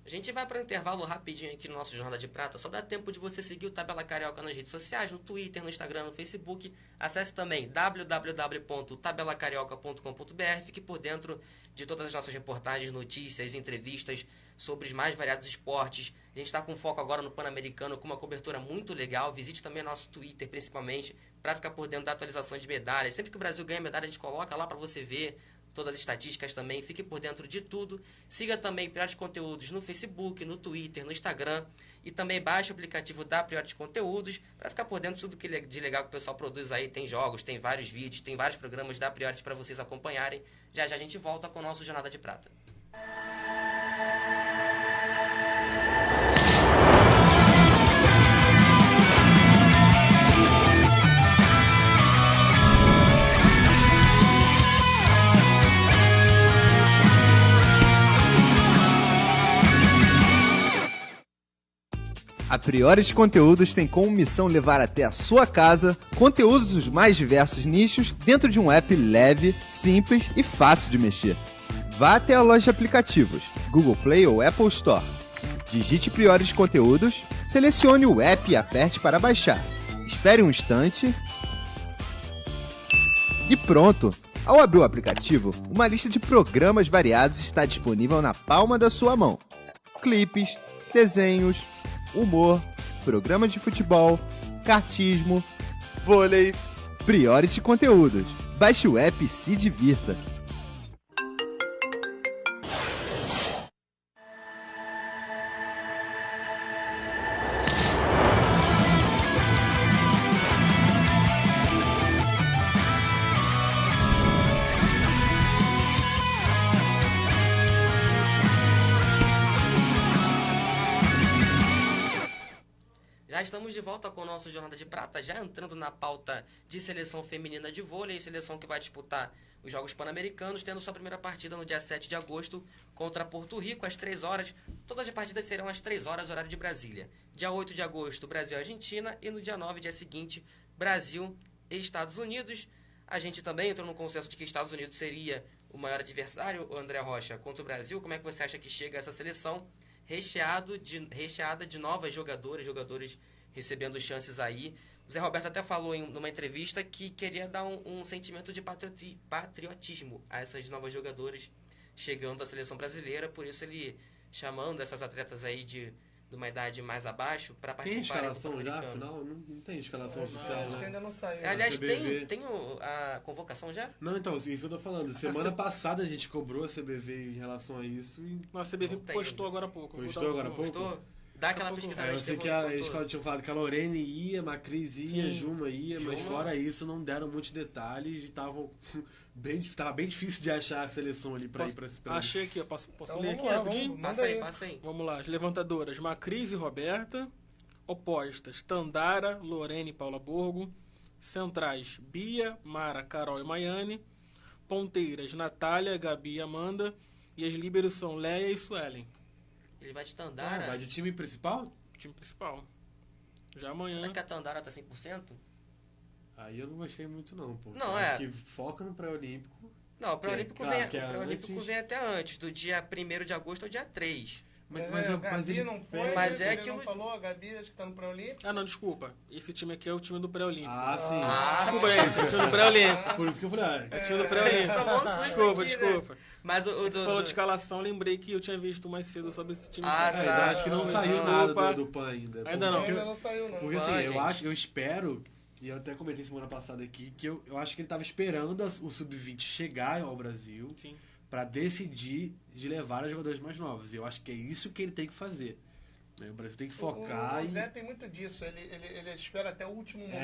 A gente vai para um intervalo rapidinho aqui no nosso Jornal de Prata. Só dá tempo de você seguir o Tabela Carioca nas redes sociais, no Twitter, no Instagram, no Facebook. Acesse também www.tabelacarioca.com.br. Fique por dentro de todas as nossas reportagens, notícias, entrevistas sobre os mais variados esportes. A gente está com foco agora no Pan-Americano, com uma cobertura muito legal. Visite também nosso Twitter, principalmente, para ficar por dentro da atualização de medalhas. Sempre que o Brasil ganha medalha, a gente coloca lá para você ver todas as estatísticas também, fique por dentro de tudo. Siga também Priorities Conteúdos no Facebook, no Twitter, no Instagram. E também baixe o aplicativo da Priorities Conteúdos para ficar por dentro de tudo que de legal que o pessoal produz aí. Tem jogos, tem vários vídeos, tem vários programas da Priorities para vocês acompanharem. Já já a gente volta com o nosso Jornada de Prata. A Priorities Conteúdos tem como missão levar até a sua casa conteúdos dos mais diversos nichos dentro de um app leve, simples e fácil de mexer. Vá até a loja de aplicativos, Google Play ou Apple Store. Digite Priorities Conteúdos, selecione o app e aperte para baixar. Espere um instante e pronto! Ao abrir o aplicativo, uma lista de programas variados está disponível na palma da sua mão. Clipes, desenhos, humor, programas de futebol, kartismo, vôlei, Priorities Conteúdos. Baixe o app e se divirta. Estamos de volta com o nosso Jornada de Prata, já entrando na pauta de seleção feminina de vôlei, seleção que vai disputar os Jogos Pan-Americanos, tendo sua primeira partida no dia 7 de agosto contra Porto Rico, às 3 horas. Todas as partidas serão às 3 horas, horário de Brasília. Dia 8 de agosto, Brasil e Argentina, e no dia 9, dia seguinte, Brasil e Estados Unidos. A gente também entrou no consenso de que Estados Unidos seria o maior adversário, o André Rocha, contra o Brasil. Como é que você acha que chega essa seleção recheada de novas jogadores recebendo chances aí? O Zé Roberto até falou numa entrevista que queria dar um sentimento de patriotismo a essas novas jogadoras chegando à seleção brasileira, por isso ele chamando essas atletas aí de uma idade mais abaixo para participarem do Pan-Americano. Tem escalação já, afinal? Não tem escalação oficial, acho né? que ainda não saiu. Aliás, tem a convocação já? Não, então, isso que eu tô falando. Semana passada a gente cobrou a CBV em relação a isso e... Mas a CBV postou agora há pouco. Postou agora há pouco? Postou? Dá aquela pesquisada. Eu sei que eles tinham falado que a Lorene ia, a Macris ia, a Juma ia, mas fora isso não deram muitos detalhes e tava bem difícil de achar a seleção ali pra ir pra esse Achei aqui, posso Então, ler aqui lá, rapidinho? Passa aí. Vamos lá, as levantadoras: Macris e Roberta. Opostas: Tandara, Lorene e Paula Borgo. Centrais: Bia, Mara, Carol e Maiane. Ponteiras: Natália, Gabi e Amanda. E as líberos são Leia e Suelen. Ele vai de Tandara. Vai de time principal? Time principal. Já amanhã. Será que a Tandara tá 100%? Aí eu não gostei muito não, pô. Não, acho que foca no pré-olímpico. Não, o pré-olímpico vem até antes, do dia 1º de agosto ao dia 3. Gabi não foi, mas é ele que não falou, a Gabi acho que tá no pré-olímpico. Ah, não, desculpa. Esse time aqui é o time do pré-olímpico. Ah, sim. Desculpa, gente, é o time do pré-olímpico. Por isso que eu falei, É o time do pré-olímpico. Desculpa. Mas Você falou de escalação, lembrei que eu tinha visto mais cedo sobre esse time. Tá. Eu acho que não saiu nada do PAN ainda. Ainda não. Ainda não saiu, não. Porque assim, eu espero, e eu até comentei semana passada aqui, que eu acho que ele tava esperando o Sub-20 chegar ao Brasil. Sim. para decidir de levar os jogadores mais novos. E eu acho que é isso que ele tem que fazer. O Brasil tem que focar O Zé tem muito disso. Ele espera até o último momento.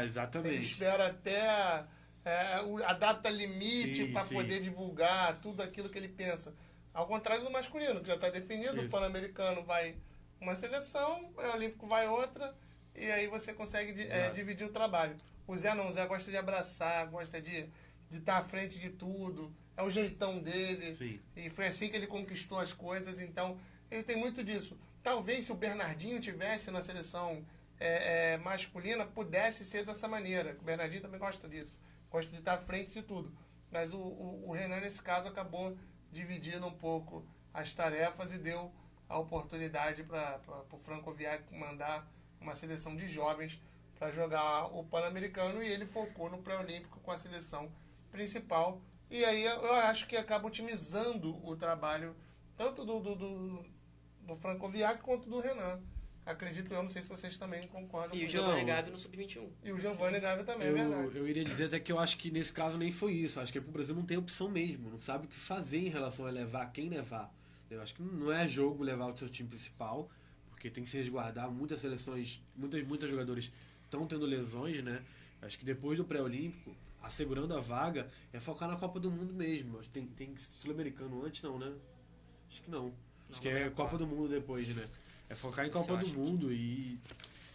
Exatamente. Ele espera até a data limite para poder divulgar tudo aquilo que ele pensa. Ao contrário do masculino, que já está definido. Isso. O Pan-Americano vai uma seleção, o Olímpico vai outra, e aí você consegue dividir o trabalho. O Zé não. O Zé gosta de abraçar, gosta de estar à frente de tudo. É o jeitão dele. Sim. E foi assim que ele conquistou as coisas. Então, ele tem muito disso. Talvez se o Bernardinho tivesse na seleção masculina, pudesse ser dessa maneira. O Bernardinho também gosta disso. Gosta de estar à frente de tudo. Mas o Renan, nesse caso, acabou dividindo um pouco as tarefas e deu a oportunidade para o Franco Viag mandar uma seleção de jovens para jogar o Pan-Americano, e ele focou no pré-olímpico com a seleção principal. E aí eu acho que acaba otimizando o trabalho tanto do Franco Viag quanto do Renan. Acredito eu, não sei se vocês também concordam E com o Giovanni Gavi no Sub-21. E o Giovanni Gavi também, é verdade. Eu iria dizer até que eu acho que nesse caso nem foi isso. Acho que o Brasil não tem opção mesmo. Não sabe o que fazer em relação a levar, quem levar. Eu acho que não é jogo levar o seu time principal, porque tem que se resguardar. Muitas seleções, muitos jogadores estão tendo lesões, né? Acho que depois do pré-olímpico, assegurando a vaga, é focar na Copa do Mundo mesmo. Acho que tem Sul-Americano antes, não, né? Acho que não. Acho que é Copa do Mundo depois, né? É focar em Copa do Mundo e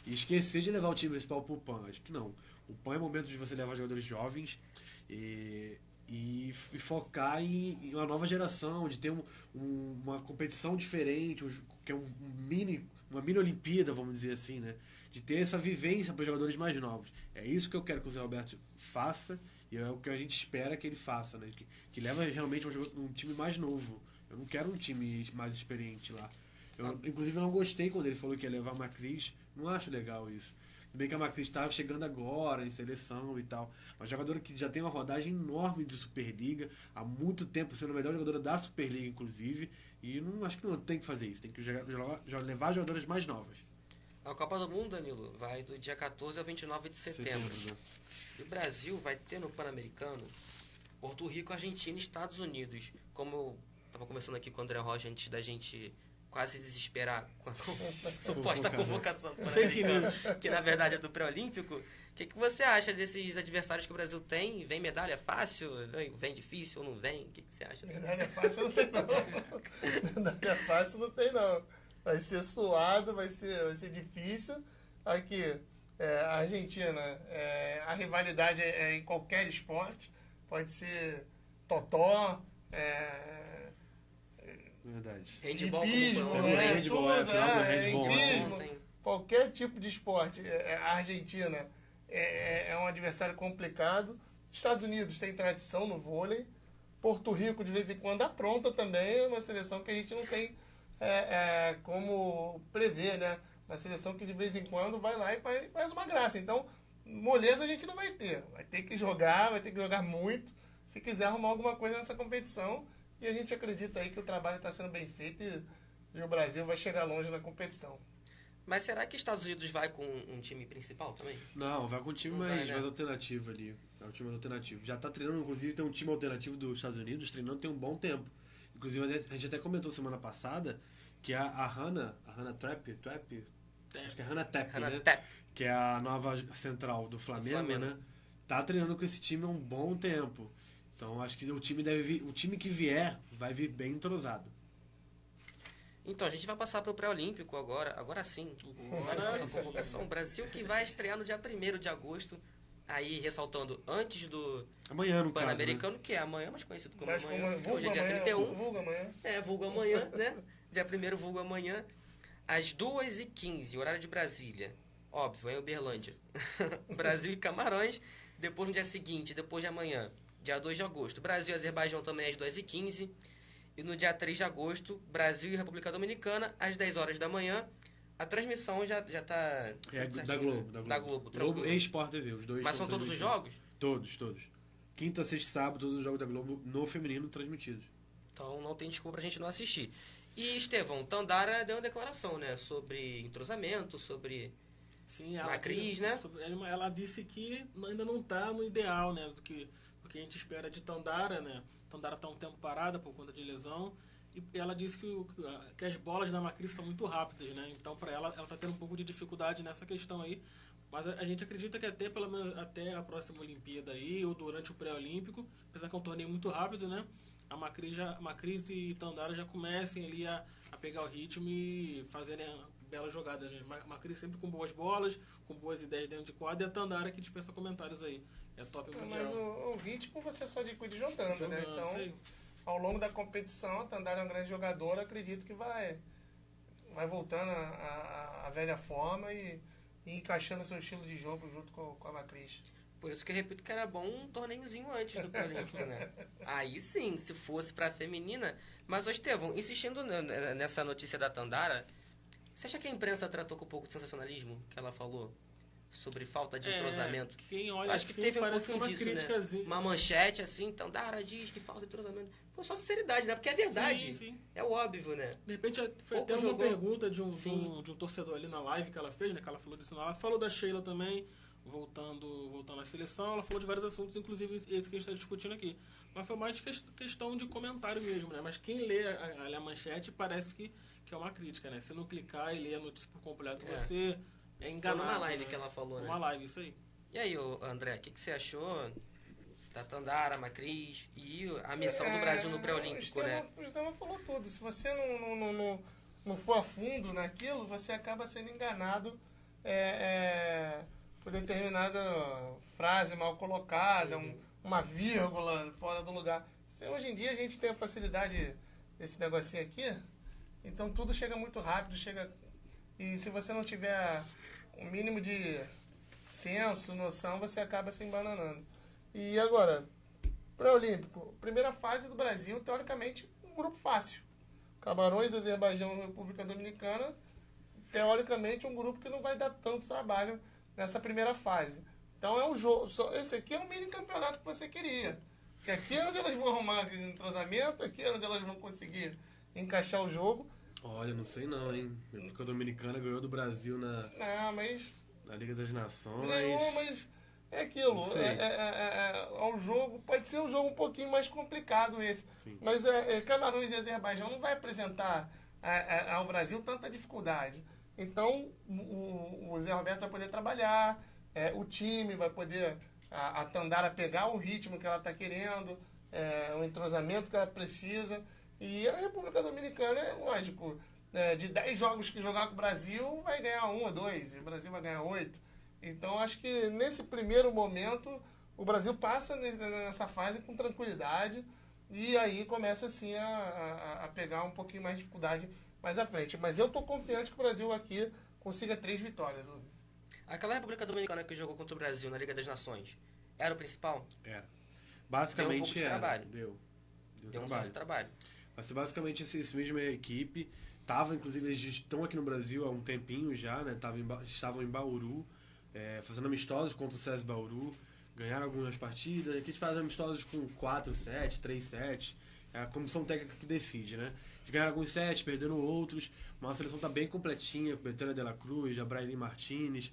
esquecer de levar o time principal pro PAN. Acho que não. O PAN é o momento de você levar jogadores jovens e focar em uma nova geração, de ter uma competição diferente, que é uma mini Olimpíada, vamos dizer assim, né? De ter essa vivência para os jogadores mais novos. É isso que eu quero que o Zé Roberto faça e é o que a gente espera que ele faça, né? Que leva realmente um time mais novo. Eu não quero um time mais experiente lá. Inclusive, eu não gostei quando ele falou que ia levar a Macris. Não acho legal isso. Tudo bem que a Macris estava chegando agora em seleção e tal. Mas jogadora que já tem uma rodagem enorme de Superliga, há muito tempo sendo a melhor jogadora da Superliga, inclusive. E acho que não tem que fazer isso. Tem que levar jogadoras mais novas. A Copa do Mundo, Danilo, vai do dia 14 ao 29 de setembro. Né? E o Brasil vai ter no Pan-Americano Porto Rico, Argentina e Estados Unidos. Como eu estava conversando aqui com o André Rocha antes da gente quase desesperar com a suposta convocação do Pan-Americano, que na verdade é do pré-olímpico. O que você acha desses adversários que o Brasil tem? Vem medalha fácil? Vem difícil ou não vem? O que você acha? Medalha fácil não tem não. Medalha fácil não tem não. Vai ser suado, vai ser difícil. Aqui, a Argentina, a rivalidade é em qualquer esporte. Pode ser totó, Verdade. Handball, qualquer tipo de esporte. A Argentina é um adversário complicado. Estados Unidos tem tradição no vôlei. Porto Rico, de vez em quando, apronta também. É uma seleção que a gente não tem como prever, né? Uma seleção que de vez em quando vai lá e faz uma graça. Então, moleza a gente não vai ter. Vai ter que jogar muito, se quiser arrumar alguma coisa nessa competição. E a gente acredita aí que o trabalho está sendo bem feito e o Brasil vai chegar longe na competição. Mas será que Estados Unidos vai com um time principal também? Não, vai com um time mais alternativo ali. É um time alternativo. Já está treinando, inclusive tem um time alternativo dos Estados Unidos treinando tem um bom tempo. Inclusive a gente até comentou semana passada que a Hannah Trapp, acho que é Hannah Tepp, né? Que é a nova central do Flamengo, né? Tá treinando com esse time há um bom tempo. Então acho que o time que vier vai vir bem entrosado. Então a gente vai passar para o pré-olímpico agora sim. Nossa convocação. O Brasil que vai estrear no dia 1º de agosto. Aí ressaltando antes do amanhã, no Pan-Americano, né? Que é amanhã, mas conhecido como mas amanhã. Hoje é dia 31. Vulgo amanhã. Vulgo amanhã, né? Dia 1º, vulgo amanhã. Às 2h15, horário de Brasília. Óbvio, é Uberlândia. Brasil e Camarões. Depois no dia seguinte, depois de amanhã, dia 2 de agosto. Brasil e Azerbaijão também às 2h15. E no dia 3 de agosto, Brasil e República Dominicana, às 10 horas da manhã. A transmissão já tá... da Globo. Da Globo, Globo e Sport TV, os dois. Mas são todos os jogos? Todos. Quinta, sexta e sábado, todos os jogos da Globo no feminino transmitidos. Então não tem desculpa pra gente não assistir. E, Estevão, Tandara deu uma declaração, né? Sobre entrosamento, sobre... Sim, Macris, né? Ela disse que ainda não está no ideal, né? Do que que a gente espera de Tandara, né? Tandara está um tempo parada por conta de lesão. E ela disse que as bolas da Macris são muito rápidas, né? Então, para ela está tendo um pouco de dificuldade nessa questão aí. Mas a gente acredita que até, pelo menos, até a próxima Olimpíada aí, ou durante o pré-olímpico, apesar que é um torneio muito rápido, né? A Macris e Tandara já comecem ali a pegar o ritmo e fazerem belas jogadas, né? Macris sempre com boas bolas, com boas ideias dentro de quadra, e a Tandara que dispensa comentários aí. É top mundial. Mas o ritmo você só adquire jogando, né? Então, sim. ao longo da competição, a Tandara é um grande jogador, acredito que vai voltando à velha forma e encaixando seu estilo de jogo junto com a Macris. Por isso que eu repito que era bom um torneiozinho antes do pré-olímpico, né? Aí sim, se fosse pra feminina. Mas, ô Estevão, insistindo nessa notícia da Tandara, você acha que a imprensa tratou com um pouco de sensacionalismo que ela falou? Sobre falta de entrosamento? Quem olha Acho que assim, teve um parece pouquinho uma disso, né? criticazinha. Uma manchete assim, Tandara diz que falta de entrosamento. Pô, só sinceridade, né? Porque é verdade. Sim, sim. É o óbvio, né? De repente, foi Pouco até uma jogou. pergunta de um Sim. torcedor ali na live que ela fez, né? Que ela falou disso. Ela falou da Sheila também, voltando à seleção. Ela falou de vários assuntos, inclusive esse que a gente está discutindo aqui. Mas foi mais questão de comentário mesmo, né? Mas quem lê a manchete parece que é uma crítica, né? Se não clicar e ler a notícia por completo, você é Foi enganado. numa live né? que ela falou, né? Uma live, isso aí. E aí, ô, André, o que você achou da Tandara, Macris e a missão do Brasil no pré-olímpico, né? O Estevão falou tudo. Se você não for a fundo naquilo, você acaba sendo enganado por determinada frase mal colocada, uma vírgula fora do lugar. Hoje em dia a gente tem a facilidade desse negocinho aqui, então tudo chega muito rápido, e se você não tiver um mínimo de senso, noção, você acaba se embananando. E agora, pré-olímpico, primeira fase do Brasil, teoricamente, um grupo fácil. Camarões, Azerbaijão e República Dominicana, teoricamente, um grupo que não vai dar tanto trabalho nessa primeira fase. Então é um jogo. Esse aqui é um mini campeonato que você queria. Que aqui é onde elas vão arrumar entrosamento, aqui é onde elas vão conseguir encaixar o jogo. Olha, não sei não, hein? A República Dominicana ganhou do Brasil na Liga das Nações. Ganhou, mas é aquilo. Não sei. Um jogo, pode ser um jogo um pouquinho mais complicado esse. Sim. Mas Camarões e Azerbaijão não vai apresentar ao Brasil tanta dificuldade. Então, o Zé Roberto vai poder trabalhar, o time vai poder, a Tandara pegar o ritmo que ela está querendo, o entrosamento que ela precisa. E a República Dominicana, é lógico, de 10 jogos que jogar com o Brasil, vai ganhar 1 ou 2, e o Brasil vai ganhar 8. Então, acho que nesse primeiro momento, o Brasil passa nessa fase com tranquilidade, e aí começa, assim, a pegar um pouquinho mais de dificuldade mais à frente. Mas eu estou confiante que o Brasil aqui consiga 3 vitórias. Aquela República Dominicana que jogou contra o Brasil na Liga das Nações, era o principal? Era. Basicamente Deu um pouco de era. trabalho. Deu Deu um trabalho. certo trabalho. Mas basicamente esse mesma equipe tava, inclusive, eles estão aqui no Brasil há um tempinho já, né? Estavam em Bauru, fazendo amistosos contra o César Bauru, ganharam algumas partidas. Aqui eles fazem amistosos com 4-7, 3-7. É a comissão técnica que decide, né? Eles ganharam alguns sets, perderam outros. Mas a seleção tá bem completinha, com Betânia de la Cruz, a Brailin Martinez,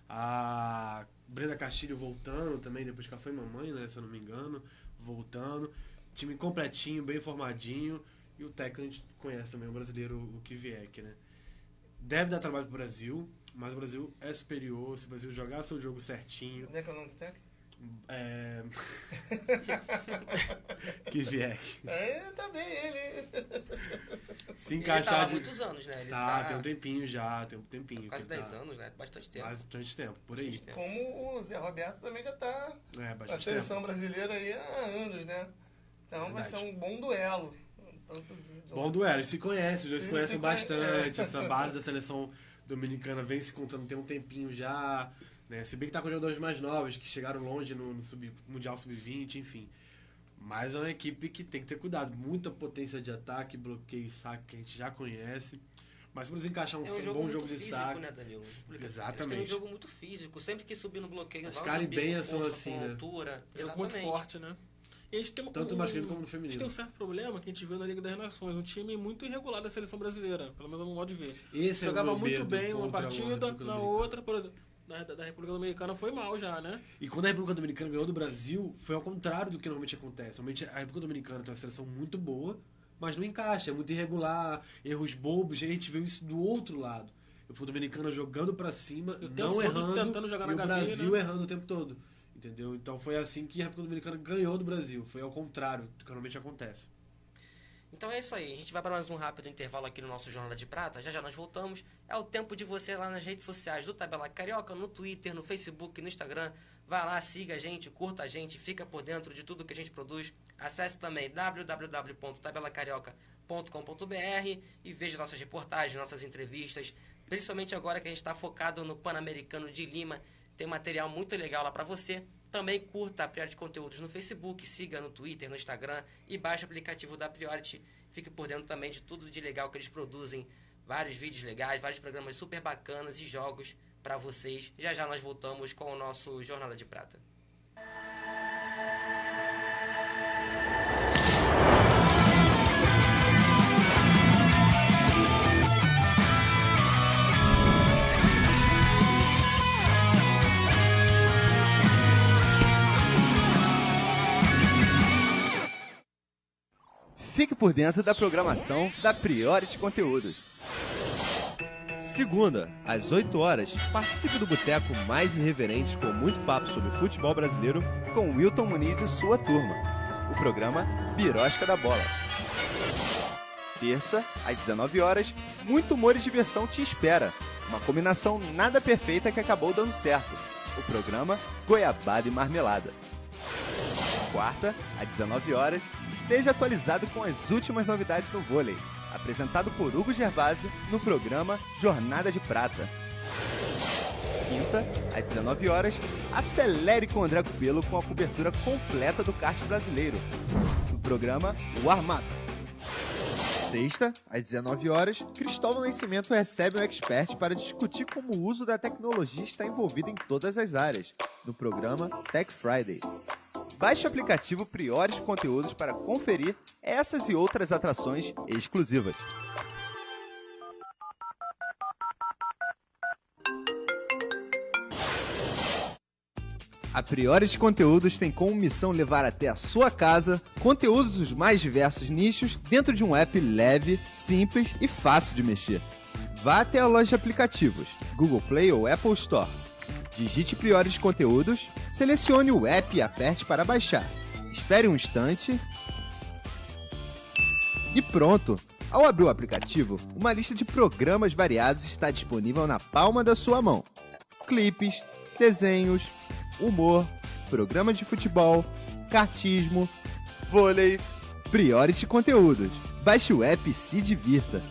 a Brenda Castilho voltando também, depois que ela foi mamãe, né? Se eu não me engano, voltando. Time completinho, bem formadinho. E o técnico a gente conhece também, o brasileiro, o Kivieck, né? Deve dar trabalho pro Brasil, mas o Brasil é superior. Se o Brasil jogar seu jogo certinho... Como é que é o nome do técnico? Kivieck. Tá bem ele. Se Ele encaixar tá lá há de... muitos anos, né? Ele tem um tempinho já, quase que 10 anos, né? Bastante tempo. Bastante tempo, por aí. Bastante tempo. Como o Zé Roberto também já tá na Bastante seleção tempo. brasileira aí há anos, né? Então vai ser um bom duelo. Bom duelo, eles se conhecem, os dois Sim, se conhecem se bastante. Essa base da seleção dominicana vem se contando tem um tempinho já. Né? Se bem que tá com jogadores mais novos, que chegaram longe no Mundial Sub-20, enfim. Mas é uma equipe que tem que ter cuidado. Muita potência de ataque, bloqueio e saque que a gente já conhece. Mas se eles encaixar um bom jogo de físico, saque... né, Danilo? Exatamente. Eles têm um jogo muito físico. Sempre que subir no bloqueio, As vão caribenhas subir com são força, assim, com né? altura. Jogo muito forte, né? E a gente tem Tanto no masculino como no A gente tem feminino. um certo problema que a gente viu na Liga das Nações. Um time muito irregular da seleção brasileira, pelo menos no modo de ver. Esse Jogava é o meu muito medo bem uma contra a partida, República na Dominicana. outra, por exemplo. da República Dominicana foi mal já, né? E quando a República Dominicana ganhou do Brasil, foi ao contrário do que normalmente acontece. Normalmente a República Dominicana tem uma seleção muito boa, mas não encaixa, é muito irregular, erros bobos, e a gente viu isso do outro lado. A República Dominicana jogando pra cima, não errando, tentando jogar na e o cabine, Brasil errando o tempo todo. Entendeu? Então foi assim que a República Dominicana ganhou do Brasil. Foi ao contrário do que normalmente acontece. Então é isso aí, a gente vai para mais um rápido intervalo aqui no nosso Jornada de Prata, já nós voltamos. É o tempo de você lá nas redes sociais do Tabela Carioca, no Twitter, no Facebook, no Instagram. Vai lá, siga a gente, curta a gente, fica por dentro de tudo que a gente produz. Acesse também www.tabelacarioca.com.br e veja nossas reportagens, nossas entrevistas, principalmente agora que a gente está focado no Pan-Americano de Lima. Tem material muito legal lá para você. Também curta a Priority Conteúdos no Facebook, siga no Twitter, no Instagram e baixe o aplicativo da Priority. Fique por dentro também de tudo de legal que eles produzem. Vários vídeos legais, vários programas super bacanas e jogos para vocês. Já nós voltamos com o nosso Jornada de Prata. Fique por dentro da programação da Priority Conteúdos. Segunda, às 8 horas, participe do boteco mais irreverente com muito papo sobre futebol brasileiro com Wilton Muniz e sua turma. O programa Birosca da Bola. Terça, às 19 horas, muito humor e diversão te espera. Uma combinação nada perfeita que acabou dando certo. O programa Goiabada e Marmelada. Quarta, às 19 horas, esteja atualizado com as últimas novidades do vôlei. Apresentado por Hugo Gervásio no programa Jornada de Prata. Quinta, às 19 horas, acelere com André Cupelo com a cobertura completa do kart brasileiro. No programa Warm Up. Sexta, às 19 horas, Cristóvão Nascimento recebe um expert para discutir como o uso da tecnologia está envolvido em todas as áreas. No programa Tech Friday. Baixe o aplicativo Priority Conteúdos para conferir essas e outras atrações exclusivas. A Priority Conteúdos tem como missão levar até a sua casa conteúdos dos mais diversos nichos dentro de um app leve, simples e fácil de mexer. Vá até a loja de aplicativos, Google Play ou Apple Store. Digite Priority Conteúdos, selecione o app e aperte para baixar. Espere um instante. E pronto! Ao abrir o aplicativo, uma lista de programas variados está disponível na palma da sua mão. Clipes, desenhos, humor, programas de futebol, kartismo, vôlei, Priority Conteúdos. Baixe o app e se divirta.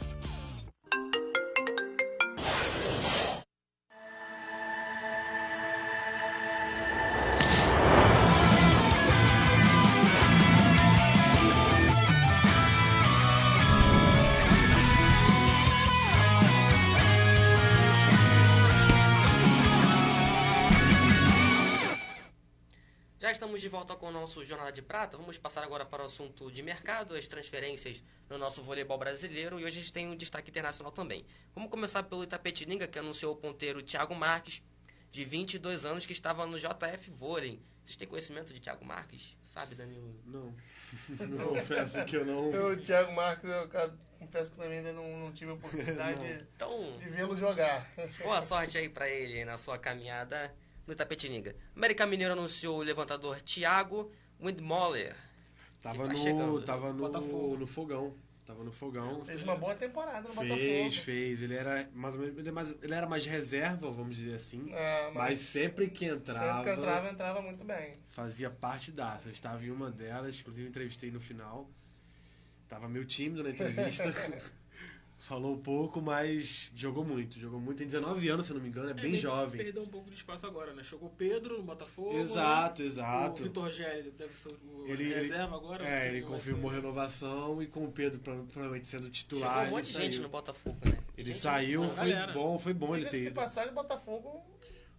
Estamos de volta com o nosso Jornada de Prata. Vamos passar agora para o assunto de mercado, as transferências no nosso voleibol brasileiro. E hoje a gente tem um destaque internacional também. Vamos começar pelo Itapetininga, que anunciou o ponteiro Thiago Marques, de 22 anos, que estava no JF Vôlei. Vocês têm conhecimento de Thiago Marques? Sabe, Danilo? Não. Confesso que eu não... O Thiago Marques, eu confesso que também ainda não tive a oportunidade de vê-lo jogar. Boa sorte aí para ele na sua caminhada no Itapetininga. América Mineiro anunciou o levantador Thiago Windmoller. Tava no Fogão. Tava no Fogão. Fez uma boa temporada no Botafogo. Fez. Ele era mais ou menos, ele era mais reserva, vamos dizer assim. Mas sempre que entrava muito bem. Fazia parte daça. Eu estava em uma delas, inclusive entrevistei no final. Tava meio tímido na entrevista. Falou pouco, mas jogou muito. Tem 19 anos, se eu não me engano, é bem jovem. Perdeu um pouco de espaço agora, né? Jogou o Pedro no Botafogo. Exato. O Vitor Gelli deve ser o reserva agora. Ele confirmou renovação e com o Pedro provavelmente sendo titular. Chegou um monte de gente no Botafogo, né? Ele saiu, foi bom ele ter ido. Passar de Botafogo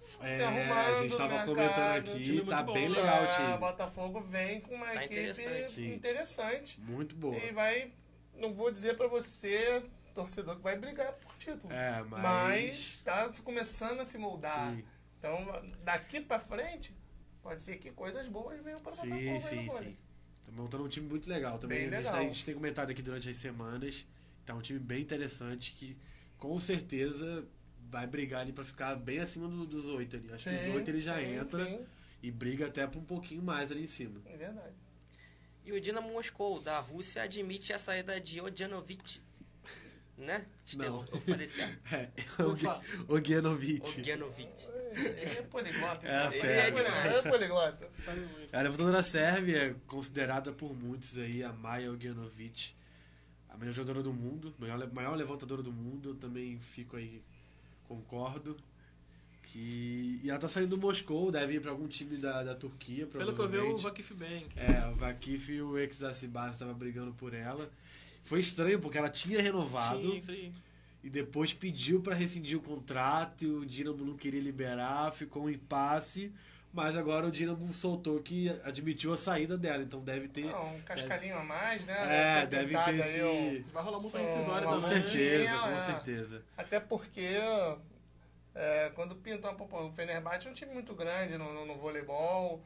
se arrumando. A gente estava comentando aqui, tá bem legal o time. O Botafogo vem com uma equipe interessante. Muito boa. E vai, não vou dizer pra você, torcedor, que vai brigar por título. Mas tá começando a se moldar. Sim. Então, daqui pra frente, pode ser que coisas boas venham para o Botafogo. Sim. Tá montando um time muito legal. Também Bem legal. A gente tem comentado aqui durante as semanas. Tá um time bem interessante que com certeza vai brigar ali pra ficar bem acima dos 8 ali. Acho que os 8 ele já entra Sim, e briga até pra um pouquinho mais ali em cima. é verdade. E o Dinamo Moscou, da Rússia, admite a saída de Odianovic. Né, Estevão? Eu falei certo. Ogianovic. Odianovic. É poliglota esse É, rapaz. sério. É poliglota. Sabe muito. A levantadora sérvia, considerada por muitos aí a Maja Ogianovic, a melhor jogadora do mundo, maior levantadora do mundo, eu também fico aí, concordo. E ela tá saindo do Moscou, deve ir pra algum time da Turquia, Pelo que eu vi, o provavelmente. Vakif Bank. O Vakif e o Ekzasibas estavam brigando por ela. Foi estranho, porque ela tinha renovado Sim, isso aí. e depois pediu pra rescindir o contrato e o Dinamo não queria liberar, ficou um impasse. Mas agora o Dinamo soltou que admitiu a saída dela, então deve ter... Não, um cascalinho a mais, né? deve tentado ter aí esse... Vai rolar multa rescisória Com Com também. certeza, Sim, com é. certeza. Até porque quando pintam o Fenerbahçe é um time muito grande no voleibol.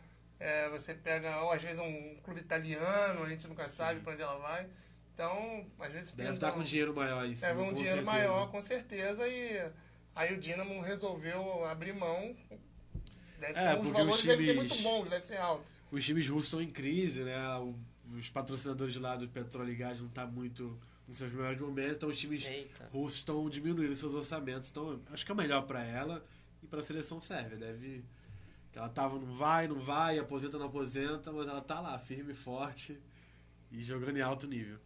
Você pega, ou às vezes um clube italiano, a gente nunca sabe pra onde ela vai. Então, às vezes Deve pintam... estar com dinheiro maior aí, sim, Deve um com dinheiro certeza. maior, com certeza. E aí o Dinamo resolveu abrir mão. Os porque valores os devem ser times- muito bons, devem ser altos. Os times russos estão em crise, né? Os patrocinadores lá do Petróleo e Gás não estão muito nos seus melhores momentos, então os times Eita. russos estão diminuindo seus orçamentos. Então, acho que é melhor para ela e para a seleção sérvia. Que ela tava, não vai, aposenta, não aposenta, mas ela tá lá, firme e forte e jogando em alto nível.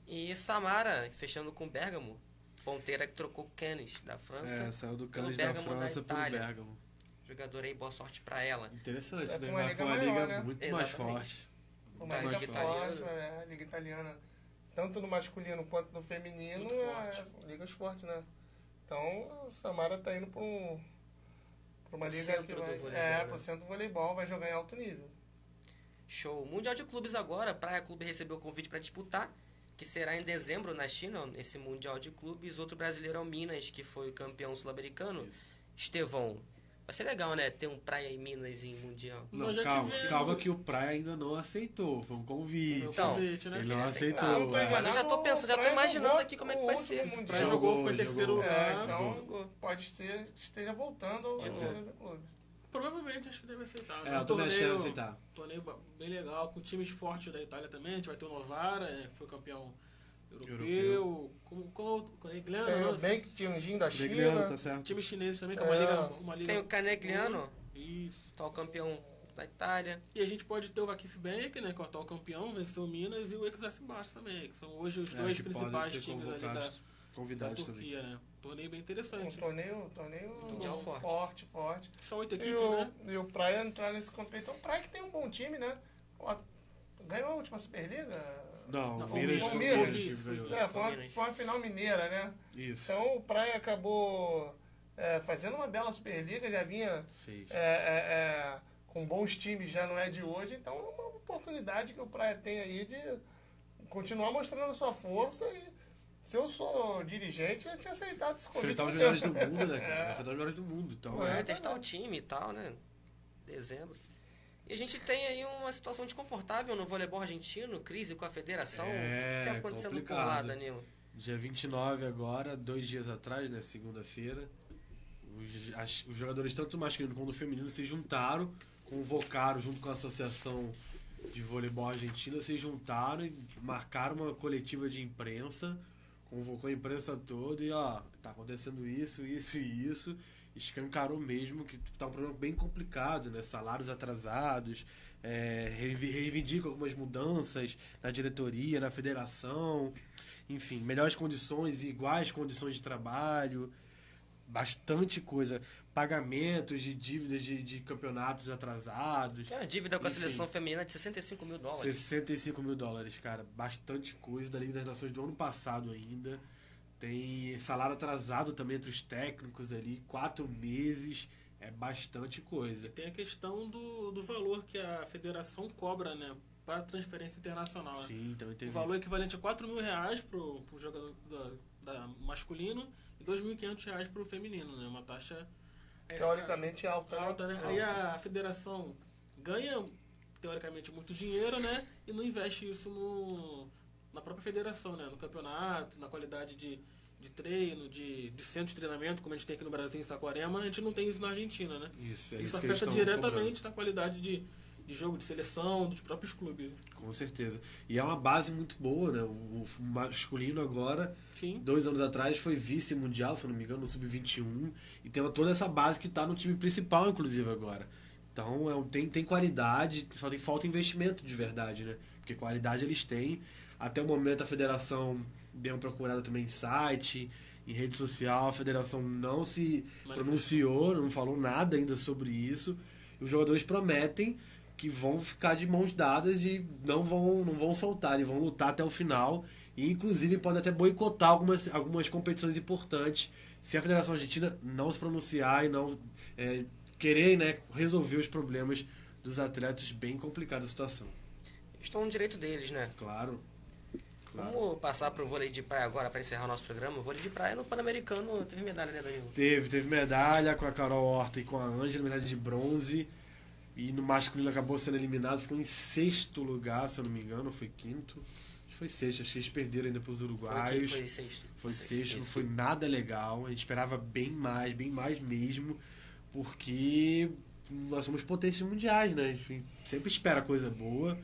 E Samara, fechando com Bergamo. Ponteira que trocou Cannes, da França. Saiu do pelo Cannes da Bergamo da França pelo Itália. Bergamo. Jogador aí, boa sorte pra ela. Interessante, É né? pra uma Vai liga pra uma maior, liga né? muito mais Exatamente. forte. Uma Tá, liga liga forte, italiana. a liga italiana, tanto no masculino quanto no feminino, Muito forte. ligas fortes, né? Então, a Samara tá indo pra uma Pro liga centro que do vai... voleibol, né? pro centro do voleibol, vai jogar em alto nível. Show. Mundial de Clubes agora. Praia Clube recebeu o convite para disputar, que será em dezembro na China, esse Mundial de Clubes. Outro brasileiro é o Minas, que foi o campeão sul-americano. Estevão. Vai ser legal, né? Ter um Praia e Minas em Mundial. Não, Nós já calma, tivemos. calma que o Praia ainda não aceitou. Foi um convite. Então, Convite, né? ele se não ele aceitou. aceitar. não tô é. enganado, Mas eu já tô pensando, já tô o Praia imaginando jogou aqui como é que o vai último ser. Mundial. Praia jogou, foi em Jogou. terceiro lugar. Então, Jogou. pode ser que esteja voltando ao De Mundial de Clubes. Provavelmente acho que deve aceitar. né? Eu tô deixando aceitar. Torneio bem legal, com times fortes da Itália também. A gente vai ter o Novara, que foi campeão europeu. Com o Canegliano, Tem o né? Bank Tianjin da Legliano, China. tá certo. Time chinês também, que é uma liga. Tem o Canegliano, Isso. atual campeão da Itália. E a gente pode ter o Vakif Bank, né, que é o atual campeão, venceu o Minas, e o Exarcibas também, que são hoje os dois que principais podem ser times ali da convidados também. Turquia, né? Torneio bem Um interessante. torneio Mundial forte. São 8 E equipes, né? o Praia entrar nessa competição. O Praia que tem um bom time, né? Ó, ganhou a última Superliga? Não, Não, o Minas foi o foi Minas. o Minas que ganhou. Foi uma final mineira, né? Isso, Então o Praia acabou fazendo uma bela Superliga, já vinha fez. com bons times, já não é de hoje. Então é uma oportunidade que o Praia tem aí de continuar mostrando a sua força. E se eu sou dirigente, eu tinha aceitado esse convite. Enfrentar os há melhores tempo. do mundo, né, cara? Enfrentar os melhores do mundo. Então, Vai testar o time e tal, né? Dezembro. E a gente tem aí uma situação desconfortável no voleibol argentino, crise com a federação. O que tá acontecendo por lá, complicado. Danilo? Dia 29 agora, 2 dias atrás, né, segunda-feira, os jogadores tanto masculino quanto feminino se juntaram, convocaram junto com a Associação de Voleibol Argentina, se juntaram e marcaram uma coletiva de imprensa, convocou a imprensa toda e tá acontecendo isso, isso e isso, escancarou mesmo que tá um problema bem complicado, né, salários atrasados, reivindica algumas mudanças na diretoria, na federação, enfim, melhores condições e iguais condições de trabalho, bastante coisa, pagamentos de dívidas de campeonatos atrasados, Tem uma dívida com a Enfim. seleção feminina de $65 mil. $65 mil, cara, bastante coisa da Liga das Nações do ano passado ainda. Tem salário atrasado também entre os técnicos ali, 4 meses, é bastante coisa. E tem a questão do valor que a federação cobra, né? Para transferência internacional. Né? Sim, também O teve valor isso. equivalente a R$4 mil pro jogador da masculino e R$2.500 pro feminino, né? Uma taxa teoricamente alta. Alta, né? Aí a federação ganha, teoricamente, muito dinheiro, né? E não investe isso na própria federação, né? No campeonato, na qualidade de treino, de centro de treinamento, como a gente tem aqui no Brasil, em Saquarema, a gente não tem isso na Argentina, né? Isso afeta diretamente na qualidade de jogo, de seleção, dos próprios clubes. Com certeza. E é uma base muito boa, né? O masculino agora, Sim. 2 anos atrás, foi vice-mundial, se eu não me engano, no Sub-21. E tem toda essa base que está no time principal, inclusive, agora. Então, tem qualidade, só tem falta investimento de verdade, né? Porque qualidade eles têm. Até o momento a federação deu uma procurada também em site, em rede social. A federação não se pronunciou, não falou nada ainda sobre isso. E os jogadores prometem que vão ficar de mãos dadas e não vão soltar, eles vão lutar até o final. E inclusive podem até boicotar algumas competições importantes se a Federação Argentina não se pronunciar e não querer, né, resolver os problemas dos atletas. Bem complicada a situação. Estão no direito deles, né? Claro. Vamos passar para o vôlei de praia agora para encerrar o nosso programa. O vôlei de praia no Pan-Americano teve medalha, né, Danilo? Teve medalha com a Carol Horta e com a Ângela, medalha de bronze. E no masculino acabou sendo eliminado, ficou em 6º lugar, se eu não me engano, foi 5º. Acho que foi 6º, acho que eles perderam ainda para os uruguaios. Foi 6º. Foi 6º, não foi nada legal. A gente esperava bem mais mesmo, porque nós somos potências mundiais, né? A gente sempre espera coisa boa.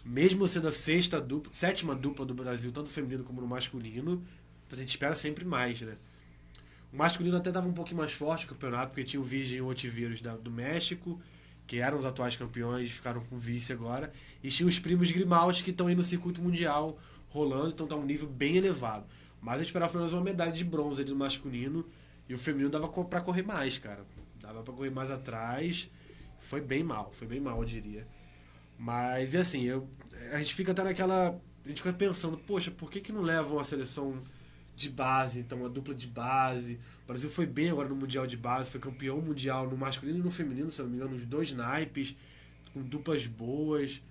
Mesmo sendo a 7ª dupla do Brasil, tanto no feminino como no masculino, a gente espera sempre mais, né? O masculino até estava um pouquinho mais forte no campeonato, porque tinha o Virgem e o Ontiveros do México, que eram os atuais campeões, ficaram com vice agora. E tinha os primos Grimaldi, que estão aí no circuito mundial rolando, então tá um nível bem elevado. Mas eu esperava pelo menos uma medalha de bronze ali no masculino, e o feminino dava pra correr mais, cara. Dava pra correr mais atrás. Foi bem mal, eu diria. Mas, e assim, a gente fica até naquela... A gente fica pensando, poxa, por que não levam a seleção de base, então, uma dupla de base? O Brasil foi bem agora no Mundial de Base, foi campeão mundial no masculino e no feminino, se eu não me engano, nos 2 naipes, com duplas boas.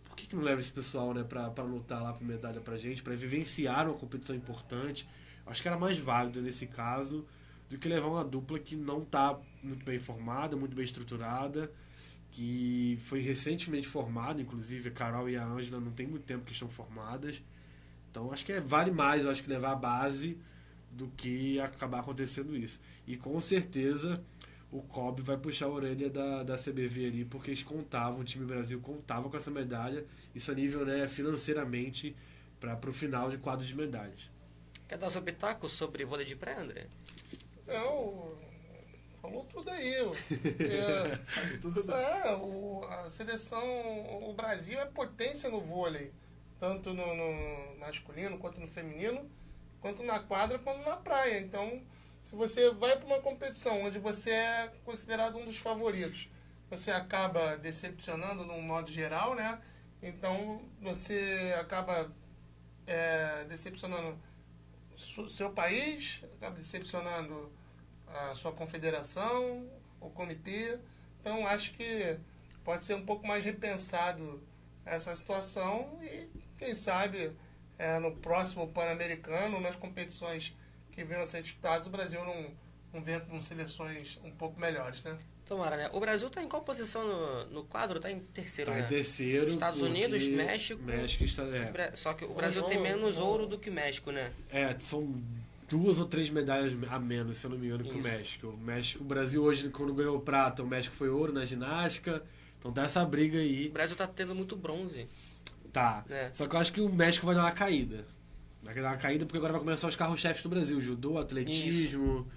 Por que não leva esse pessoal, né, pra lutar lá por medalha pra gente, pra vivenciar uma competição importante? Acho que era mais válido nesse caso do que levar uma dupla que não tá muito bem formada, muito bem estruturada, que foi recentemente formada, inclusive a Carol e a Ângela não tem muito tempo que estão formadas. Então acho que vale mais, eu acho que levar a base do que acabar acontecendo isso. E com certeza o COB vai puxar a orelha da CBV ali, porque eles contavam, o time Brasil contava com essa medalha, isso a nível, né, financeiramente, para o final de quadro de medalhas. Quer dar seu pitaco sobre vôlei de praia, André? Falou tudo aí. A seleção, o Brasil é potência no vôlei, tanto no masculino quanto no feminino, quanto na quadra quanto na praia. Então, se você vai para uma competição onde você é considerado um dos favoritos, você acaba decepcionando num modo geral, né? Então, você acaba decepcionando seu país, acaba decepcionando a sua confederação, o comitê. Então, acho que pode ser um pouco mais repensado essa situação e, quem sabe, no próximo Pan-Americano, nas competições que venham a ser disputadas, o Brasil não venha com seleções um pouco melhores, né? Tomara, né? O Brasil está em qual posição no quadro? Está em terceiro, Tá né? em terceiro. Estados Unidos, México. México está... Só que o Brasil tem menos ouro do que o México, né? São 2 ou 3 medalhas a menos, se eu não me engano, que o México. O Brasil hoje, quando ganhou prata, o México foi ouro na ginástica. Então tá essa briga aí. O Brasil tá tendo muito bronze. Tá. Só que eu acho que o México vai dar uma caída. Vai dar uma caída porque agora vai começar os carros-chefes do Brasil. Judô, atletismo,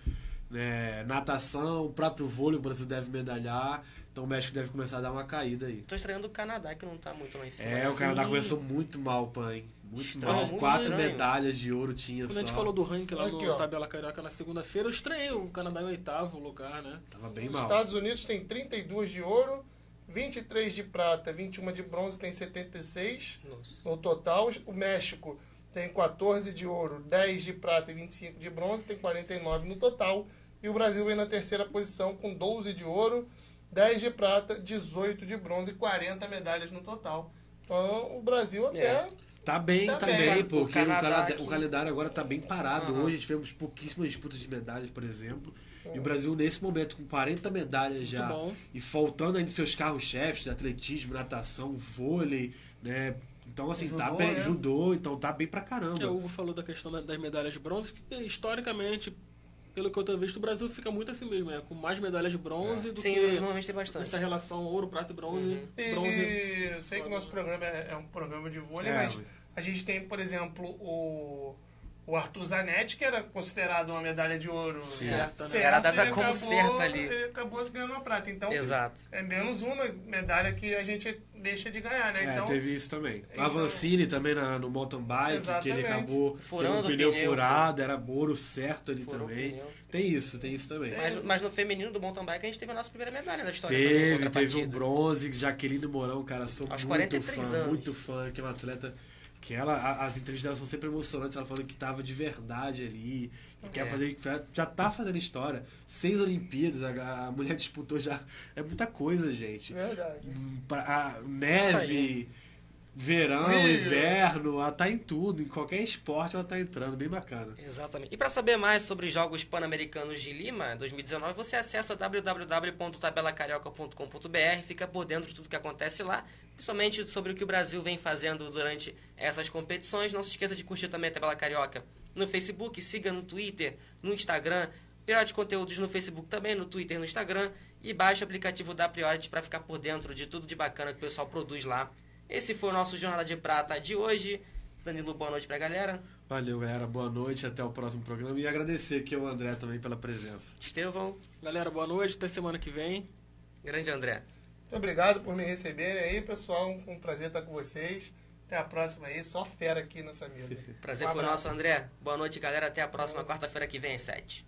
né, natação, o próprio vôlei o Brasil deve medalhar. Então o México deve começar a dar uma caída aí. Tô estranhando o Canadá, que não tá muito lá em cima. O Canadá começou muito mal, Pan. Muito Estranho, mal. muito 4 estranho. medalhas de ouro tinha Quando só. a gente falou do ranking lá Aqui, no ó. Tabela Carioca na segunda-feira, eu estranhei o Canadá em 8º lugar, né? Tava bem Os mal. Estados Unidos tem 32 de ouro, 23 de prata, 21 de bronze, tem 76 Nossa. no total. O México tem 14 de ouro, 10 de prata e 25 de bronze, tem 49 no total. E o Brasil vem na terceira posição com 12 de ouro, 10 de prata, 18 de bronze e 40 medalhas no total. Então o Brasil até Tá bem Tá também, bem. porque O Canadá o calendário agora tá bem parado. Aham. Hoje tivemos pouquíssimas disputas de medalhas, por exemplo. E o Brasil, nesse momento, com 40 medalhas já, bom. e faltando ainda seus carros-chefes de atletismo, natação, vôlei, né? Então, assim, Judô, tá bem, né? judô, então tá bem pra O caramba. Hugo falou da questão das medalhas de bronze, que historicamente, pelo que eu tenho visto, o Brasil fica muito assim mesmo, né? Com mais medalhas de bronze do Sim, que normalmente tem bastante. essa relação ouro, prata e bronze. Uhum. Bronze. E eu sei que o nosso programa é um programa de vôlei, É, mas a gente tem, por exemplo, o Arthur Zanetti, que era considerado uma medalha de ouro Certa, né? Era dada ele como certa ali. Ele acabou ganhando uma prata. Então, Exato. é menos uma medalha que a gente deixa de ganhar, né? Então, teve isso também. então- A Avancini também no mountain bike, que Exatamente. ele acabou Furando tendo um o pneu pneu, furado, era ouro certo ali Furou o também. pneu. Tem isso também. Mas no feminino do mountain bike a gente teve a nossa primeira medalha da história também, Teve um contrapartida. bronze, Jaqueline Mourão, cara, sou Aos muito 43 fã, anos. muito fã, que é uma atleta que as entrevistas dela são sempre emocionantes, ela falando que tava de verdade ali, que quer fazer, já tá fazendo história. 6 Olimpíadas, a mulher disputou já, é muita coisa, gente. Verdade. Neve, verão, Frio. inverno, ela tá em tudo, em qualquer esporte ela tá entrando, bem bacana. Exatamente. E para saber mais sobre os Jogos Pan-Americanos de Lima 2019, você acessa www.tabelacarioca.com.br, fica por dentro de tudo que acontece lá, principalmente sobre o que o Brasil vem fazendo durante essas competições. Não se esqueça de curtir também a Tabela Carioca no Facebook, siga no Twitter, no Instagram, Priority Conteúdos no Facebook também, no Twitter e no Instagram, e baixe o aplicativo da Priority para ficar por dentro de tudo de bacana que o pessoal produz lá. Esse foi o nosso Jornada de Prata de hoje. Danilo, boa noite pra galera. Valeu, galera, boa noite, até o próximo programa e agradecer aqui ao André também pela presença. Estevão, Galera, boa noite, até semana que vem. grande André. Muito obrigado por me receberem aí, pessoal. Um prazer estar com vocês. Até a próxima aí, só fera aqui nessa mesa. Prazer Um foi abraço. nosso, André. Boa noite, galera. Até a próxima quarta-feira que vem às 7.